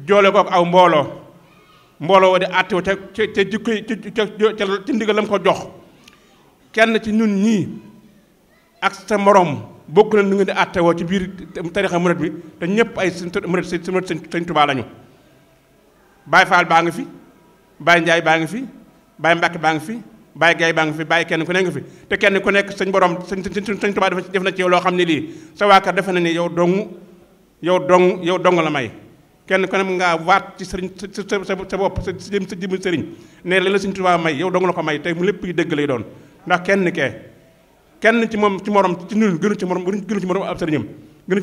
joole ko aw mbooloo wa di àttewu ca jikko ci ndigal lam ko jox kenn ci ñun ñii ak sa morom bokk na nu ngeen di àttewoo ci biir tarixa murit bi te ñëpp ay murit Sëñ Tuubaa lañu Baay Faal baa ngi fi Baay Njaay baa ngi fi Baay Mbàkke baa ngi fi Baay Gaye baa ngi fi Baay kenn ku ne nga fi te kenn ku nekk sëñ borom Sëñ Tuubaa def na ci yow loo xam ne lii sa waa kër defe na ni yow dong la may kenn ku ne ngaa waat ci sëriñ sa bopp sa jëmm sëriñ ne la Sëñ Tuubaa may yow dong la ko may te mu lépp yi dëgg lay doon ndax kenn ci moom ci morom ci ñun gënu ci morom ab sëriñam gënu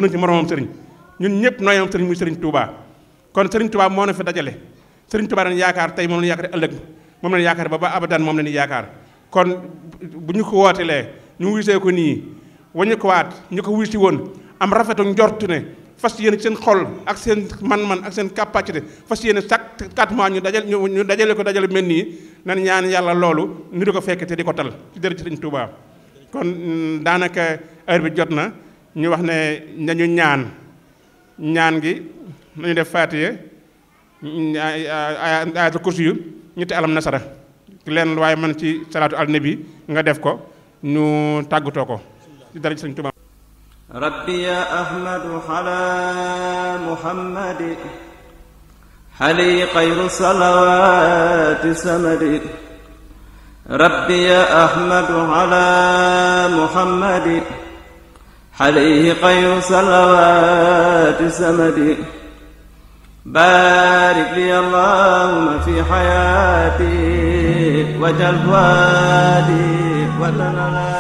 ci moromam sëriñ ñun ñëpp nooyam sëriñ muy Sëriñ Tuubaa kon Sëriñ Tuubaa moo na fi dajale Sëriñ Tuubaa dañ yaakaar tey moom la yaakaar ëllëg moom lañu yaakaar ba abadan moom la ñuy yaakaar kon bu ñu ko wootelee ñu wuysee ko nii wañu ko waat ñu ko wuysi woon am rafetu njort ne fas yéene seen xol ak seen man-man ak seen capacité fas yéene chaque 4 mois ñu dajale mel nii nan ñaan yàlla loolu ñu di ko fekk te di ko tal ci dër ci Sëriñ Tuubaa kon daanaka heure bi jot na ñu wax ne nañu ñaan gi nañu def Faatiha ayatul kursi yu ñetti alam nasara leen waaye man ci salaatu al nabi nga def ko ñu tàggatoo ko ci dara ci Sëriñ Tuubaa rabbi ya ahmadu ala muhammadi xali xayru salawaati samadi rabbi ya ahmadu ala muhammadi xali xayru salawaati samadi بارك لي اللهم في حياتي وجل فؤادي وتنالى